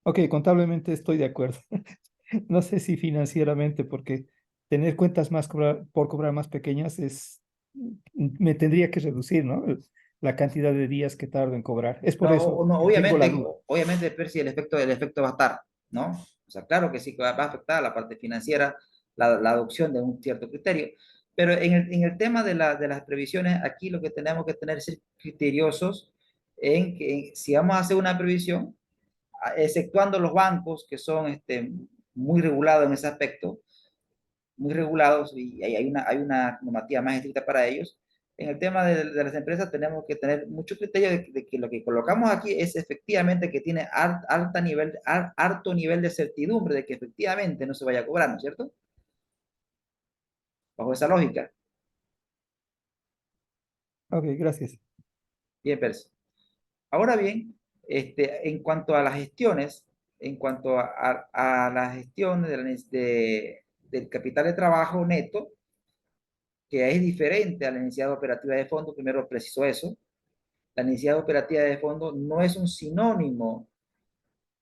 Ok, contablemente estoy de acuerdo. No sé si financieramente, porque tener cuentas más por cobrar más pequeñas me tendría que reducir, ¿no? La cantidad de días que tardo en cobrar. Es por eso No, que tengo la obviamente, duda. obviamente, Percy, el efecto va a estar, ¿no? O sea, claro que sí que va a afectar a la parte financiera, la adopción de un cierto criterio, pero en el tema de las previsiones, aquí lo que tenemos que tener es ser criteriosos en que si vamos a hacer una previsión, exceptuando los bancos que son muy regulados en ese aspecto, muy regulados y hay una normativa más estricta para ellos. En el tema de las empresas tenemos que tener mucho criterio de que lo que colocamos aquí es efectivamente que tiene harto nivel de certidumbre de que efectivamente no se vaya a cobrar, ¿no es cierto? Bajo esa lógica. Ok, gracias. Bien, Pérez. Ahora bien, en cuanto a las gestiones, en cuanto a la gestión del capital de trabajo neto, que es diferente a la necesidad operativa de fondo, primero preciso eso, la necesidad operativa de fondo no es un sinónimo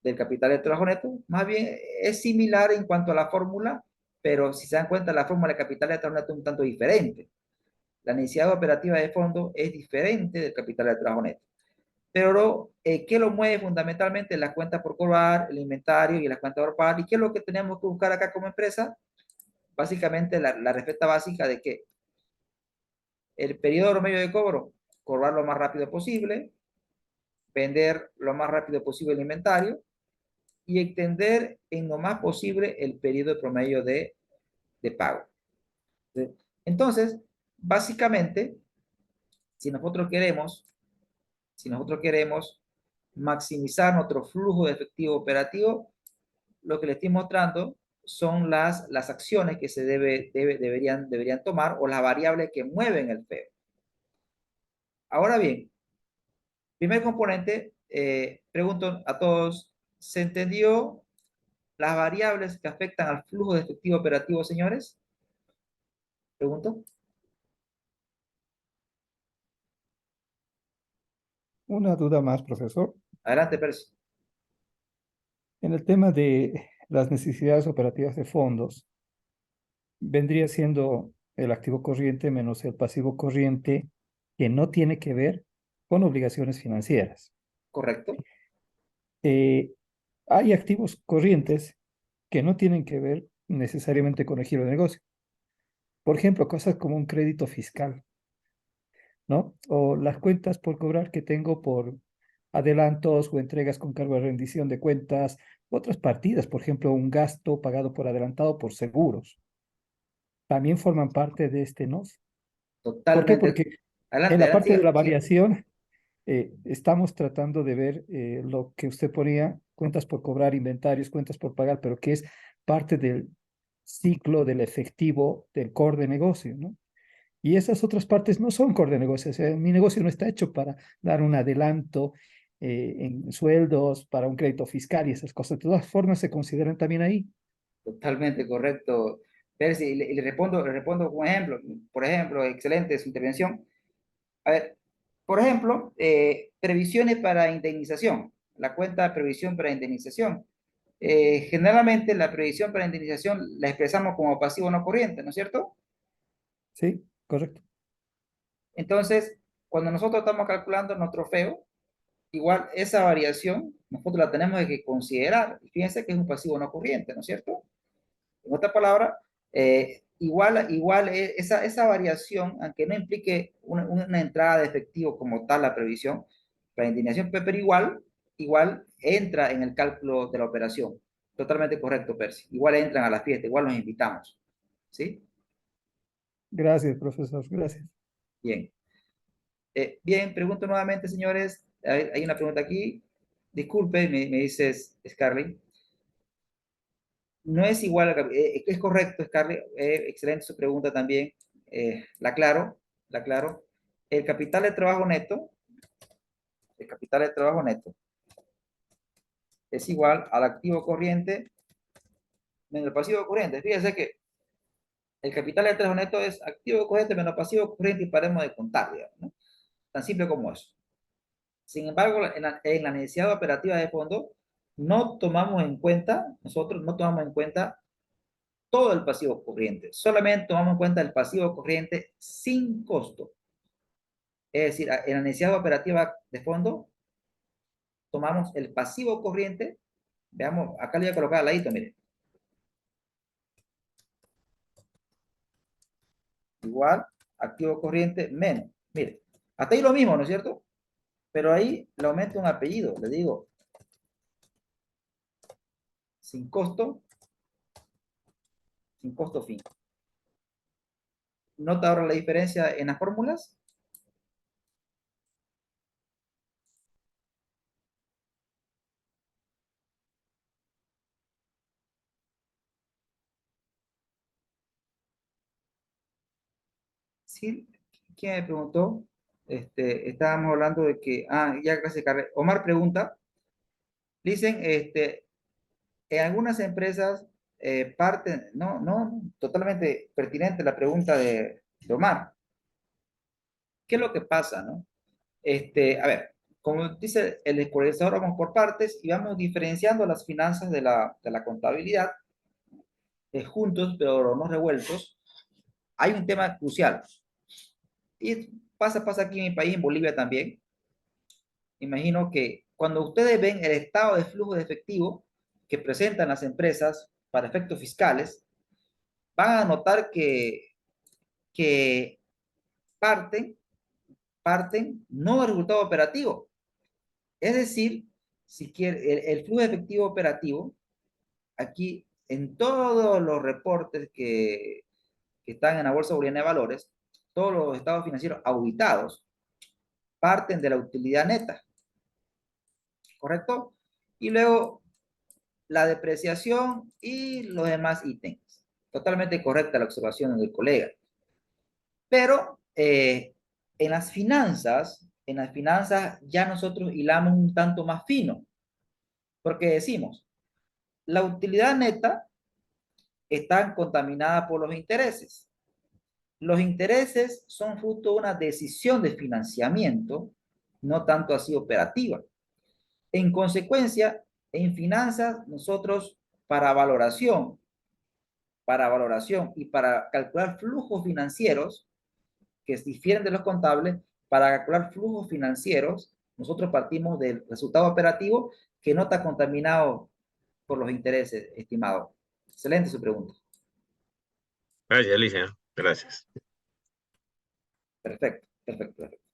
del capital de trabajo neto, más bien es similar en cuanto a la fórmula, pero si se dan cuenta, la fórmula de capital de trabajo neto es un tanto diferente. La necesidad operativa de fondo es diferente del capital de trabajo neto. Pero, ¿qué lo mueve fundamentalmente? Las cuentas por cobrar, el inventario y las cuentas por pagar. ¿Y qué es lo que tenemos que buscar acá como empresa? Básicamente, la receta básica de que el periodo medio de cobro, cobrar lo más rápido posible, vender lo más rápido posible el inventario y extender en lo más posible el periodo promedio de pago. Entonces, básicamente, si nosotros queremos, si nosotros queremos maximizar nuestro flujo de efectivo operativo, lo que le estoy mostrando son las acciones que deberían tomar o las variables que mueven el FEO. Ahora bien, primer componente, pregunto a todos, ¿se entendió las variables que afectan al flujo de efectivo operativo, señores? Pregunto. Una duda más, profesor. Adelante, Pérez. En el tema de las necesidades operativas de fondos, vendría siendo el activo corriente menos el pasivo corriente que no tiene que ver con obligaciones financieras. Correcto. Eh, Hay activos corrientes que no tienen que ver necesariamente con el giro de negocio. Por ejemplo, cosas como un crédito fiscal, ¿no? O las cuentas por cobrar que tengo por adelantos o entregas con cargo de rendición de cuentas, otras partidas, por ejemplo, un gasto pagado por adelantado por seguros. también forman parte de este NOS. ¿Por qué? Totalmente. Porque en Adelante, la adelante, parte de la siga. variación estamos tratando de ver lo que usted ponía, cuentas por cobrar, inventarios, cuentas por pagar, pero que es parte del ciclo del efectivo del core de negocio, ¿no? Y esas otras partes no son core de negocio. O sea, mi negocio no está hecho para dar un adelanto en sueldos, para un crédito fiscal y esas cosas. De todas formas, se consideran también ahí. Totalmente correcto. Percy, le respondo con un ejemplo. Por ejemplo, excelente su intervención. A ver, por ejemplo, previsiones para indemnización. La cuenta de previsión para indemnización. Generalmente la previsión para indemnización la expresamos como pasivo no corriente, ¿no es cierto? Sí, correcto. Entonces, cuando nosotros estamos calculando nuestro feo, igual esa variación nosotros la tenemos que considerar. Fíjense que es un pasivo no corriente, ¿no es cierto? En otra palabra, esa variación, aunque no implique una entrada de efectivo como tal la previsión, la indemnización, pero igual entra en el cálculo de la operación. Totalmente correcto, Percy. Igual entran a la fiesta, igual los invitamos. ¿Sí? Gracias, profesor. Gracias. Bien. Bien, pregunto nuevamente, señores. Hay una pregunta aquí. Disculpe, me dices, Scarlett. No es igual, es correcto, Scarlett, excelente su pregunta también, la aclaro. El capital de trabajo neto, el capital de trabajo neto es igual al activo corriente menos el pasivo corriente. Fíjense que el capital de trabajo neto es activo corriente menos pasivo corriente y paremos de contar, digamos, ¿no? Tan simple como eso. Sin embargo, en la necesidad operativa de fondo, nosotros no tomamos en cuenta todo el pasivo corriente. Solamente tomamos en cuenta el pasivo corriente sin costo. Es decir, en la necesidad operativa de fondo, tomamos el pasivo corriente. Veamos, acá le voy a colocar al ladito, mire. Igual, activo corriente menos. Mire, hasta ahí lo mismo, ¿no es cierto? Pero ahí le aumento un apellido, le digo, sin costo fin. ¿Nota ahora la diferencia en las fórmulas? Sí, ¿quién me preguntó? Estábamos hablando de que, ya gracias, Carlos. Omar pregunta, dicen, en algunas empresas parten, no, totalmente pertinente la pregunta de Omar. ¿Qué es lo que pasa, no? A ver, como dice el escolarizador, vamos por partes y vamos diferenciando las finanzas de la contabilidad juntos, pero no revueltos. Hay un tema crucial. Y pasa aquí en mi país, en Bolivia también. Imagino que cuando ustedes ven el estado de flujo de efectivo que presentan las empresas para efectos fiscales, van a notar que parten no del resultado operativo. Es decir, si quiere, el flujo de efectivo operativo, aquí en todos los reportes que están en la Bolsa Boliviana de Valores, todos los estados financieros auditados parten de la utilidad neta, ¿correcto? Y luego la depreciación y los demás ítems. Totalmente correcta la observación del colega. Pero en las finanzas ya nosotros hilamos un tanto más fino, porque decimos, la utilidad neta está contaminada por los intereses. Los intereses son fruto de una decisión de financiamiento, no tanto así operativa. En consecuencia, en finanzas, nosotros para valoración y para calcular flujos financieros, que difieren de los contables, para calcular flujos financieros, nosotros partimos del resultado operativo que no está contaminado por los intereses, estimado. Excelente su pregunta. Gracias, Alicia. Gracias. Perfecto, perfecto, perfecto.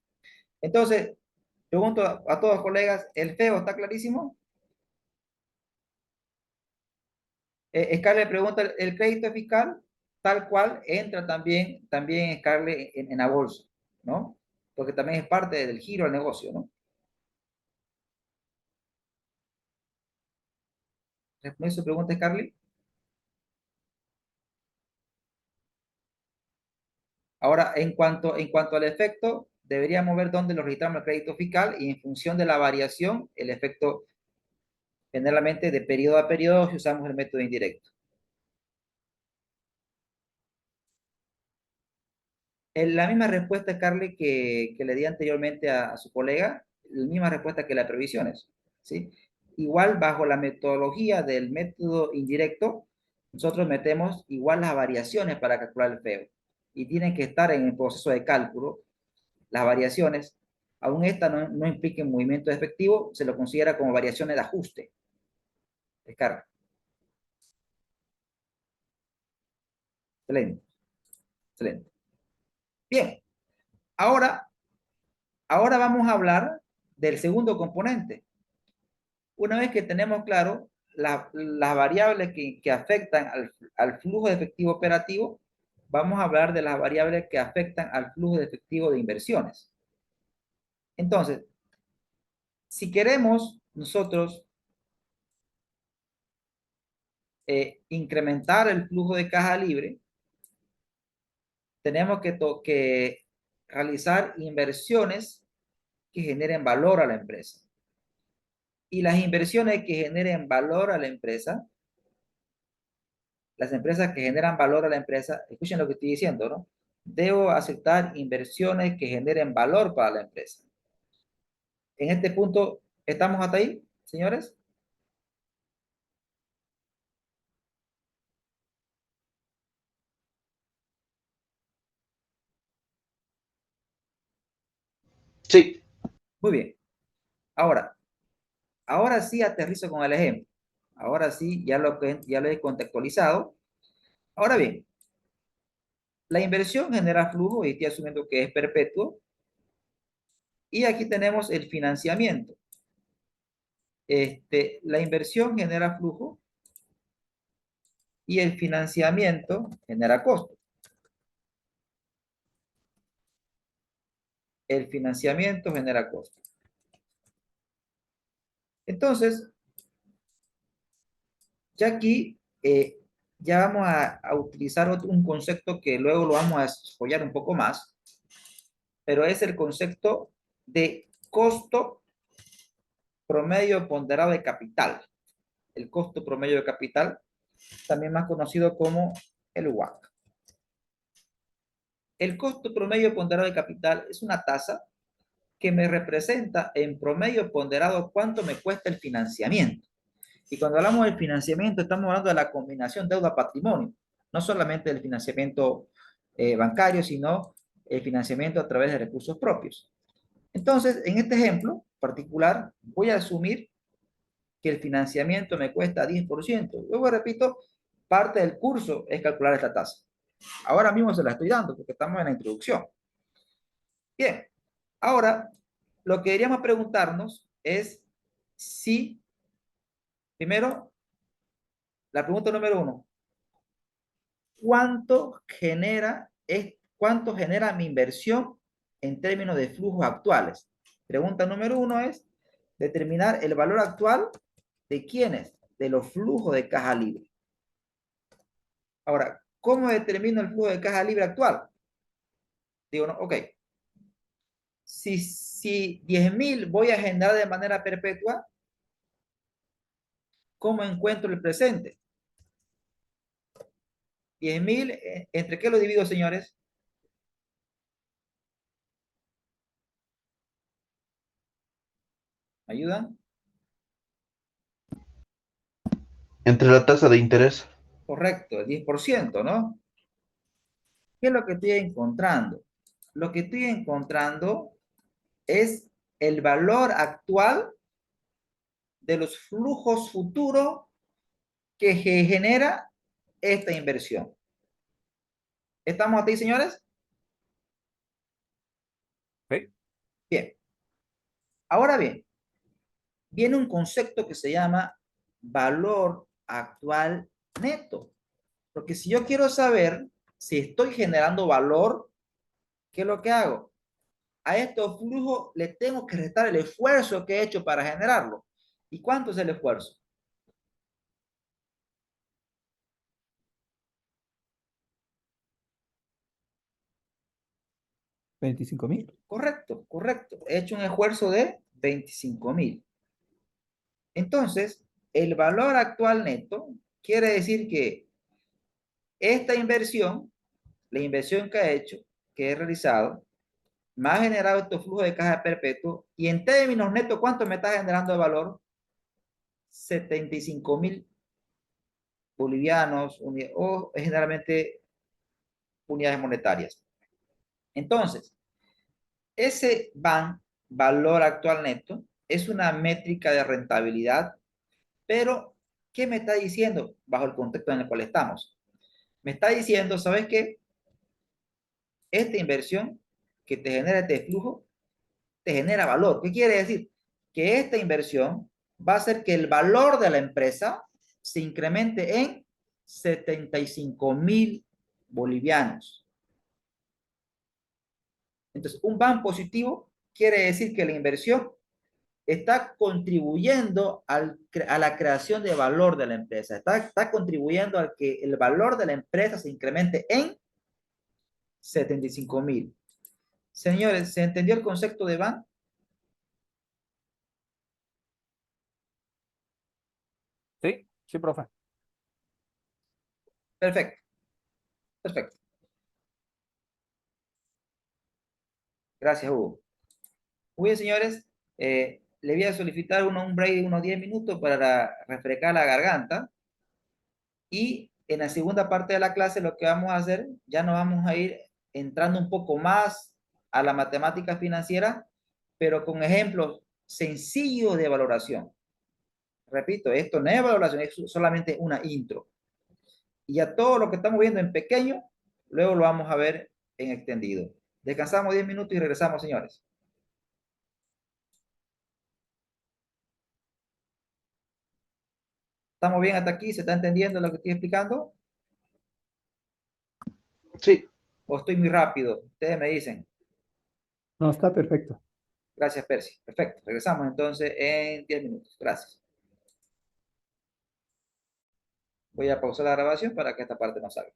Entonces, pregunto a todos colegas, ¿el feo está clarísimo? Scarlett pregunta, ¿el crédito fiscal? tal cual entra también Scarlett, en la bolsa, ¿no? Porque también es parte del giro del negocio, ¿no? ¿Responde su pregunta, Scarlett? Ahora, en cuanto al efecto, deberíamos ver dónde lo registramos el crédito fiscal y en función de la variación, el efecto generalmente de periodo a periodo si usamos el método indirecto. En la misma respuesta, Carly, que le di anteriormente a su colega, la misma respuesta que las previsiones, ¿sí? Igual, bajo la metodología del método indirecto, nosotros metemos igual las variaciones para calcular el feo. Y tienen que estar en el proceso de cálculo, las variaciones, aún esta no impliquen movimiento efectivo, se lo considera como variaciones de ajuste. Descarga. Excelente. Excelente. Bien. Ahora vamos a hablar del segundo componente. Una vez que tenemos claro las variables que afectan al flujo de efectivo operativo, vamos a hablar de las variables que afectan al flujo de efectivo de inversiones. Entonces, si queremos nosotros incrementar el flujo de caja libre, tenemos que realizar inversiones que generen valor a la empresa. Y las inversiones que generen valor a la empresa, las empresas que generan valor a la empresa, escuchen lo que estoy diciendo, ¿no? Debo aceptar inversiones que generen valor para la empresa. En este punto, ¿estamos hasta ahí, señores? Sí. Muy bien. Ahora sí aterrizo con el ejemplo. Ahora sí, ya lo he contextualizado. Ahora bien, la inversión genera flujo y estoy asumiendo que es perpetuo. Y aquí tenemos el financiamiento. La inversión genera flujo y el financiamiento genera costo. El financiamiento genera costo. Entonces, ya aquí ya vamos a utilizar un concepto que luego lo vamos a desarrollar un poco más, pero es el concepto de costo promedio ponderado de capital. El costo promedio de capital, también más conocido como el WACC. El costo promedio ponderado de capital es una tasa que me representa en promedio ponderado cuánto me cuesta el financiamiento. Y cuando hablamos del financiamiento, estamos hablando de la combinación deuda-patrimonio, no solamente del financiamiento bancario, sino el financiamiento a través de recursos propios. Entonces, en este ejemplo particular, voy a asumir que el financiamiento me cuesta 10%. Luego, repito, parte del curso es calcular esta tasa. Ahora mismo se la estoy dando porque estamos en la introducción. Bien, ahora lo que deberíamos preguntarnos es si, primero, la pregunta número 1, ¿cuánto genera mi inversión en términos de flujos actuales? Pregunta número 1 es determinar el valor actual de quiénes, de los flujos de caja libre. Ahora, ¿cómo determino el flujo de caja libre actual? Digo, no, ok. Si 10,000 voy a generar de manera perpetua, ¿cómo encuentro el presente? 10,000, ¿entre qué lo divido, señores? ¿Me ayudan? Entre la tasa de interés. Correcto, el 10%, ¿no? ¿Qué es lo que estoy encontrando? Lo que estoy encontrando es el valor actual de los flujos futuros que genera esta inversión. ¿Estamos aquí, señores? Sí. Bien. Ahora bien, viene un concepto que se llama valor actual neto. Porque si yo quiero saber Si estoy generando valor, ¿qué es lo que hago? A estos flujos le tengo que restar el esfuerzo que he hecho para generarlo. ¿Y cuánto es el esfuerzo? $25,000. Correcto, correcto. He hecho un esfuerzo de 25,000. Entonces, el valor actual neto quiere decir que esta inversión, la inversión que he hecho, que he realizado, me ha generado estos flujos de caja perpetuo y en términos netos, ¿cuánto me está generando de valor? 75,000 bolivianos o generalmente unidades monetarias. Entonces, ese valor actual neto es una métrica de rentabilidad, pero ¿qué me está diciendo bajo el contexto en el cual estamos? Me está diciendo, ¿sabes qué? Esta inversión que te genera este flujo, te genera valor. ¿Qué quiere decir? Que esta inversión va a hacer que el valor de la empresa se incremente en 75,000 bolivianos. Entonces, un BAN positivo quiere decir que la inversión está contribuyendo a la creación de valor de la empresa, está contribuyendo a que el valor de la empresa se incremente en 75,000. Señores, ¿se entendió el concepto de BAN? Sí, sí, profe. Perfecto, perfecto. Gracias, Hugo. Muy bien, señores, le voy a solicitar un break de unos 10 minutos para refrescar la garganta y en la segunda parte de la clase lo que vamos a hacer, ya nos vamos a ir entrando un poco más a la matemática financiera, pero con ejemplos sencillos de valoración. Repito, esto no es valoración, es solamente una intro. Y ya todo lo que estamos viendo en pequeño, luego lo vamos a ver en extendido. Descansamos 10 minutos y regresamos, señores. ¿Estamos bien hasta aquí? ¿Se está entendiendo lo que estoy explicando? Sí. ¿O estoy muy rápido? Ustedes me dicen. No, está perfecto. Gracias, Percy. Perfecto. Regresamos entonces en 10 minutos. Gracias. Voy a pausar la grabación para que esta parte no salga.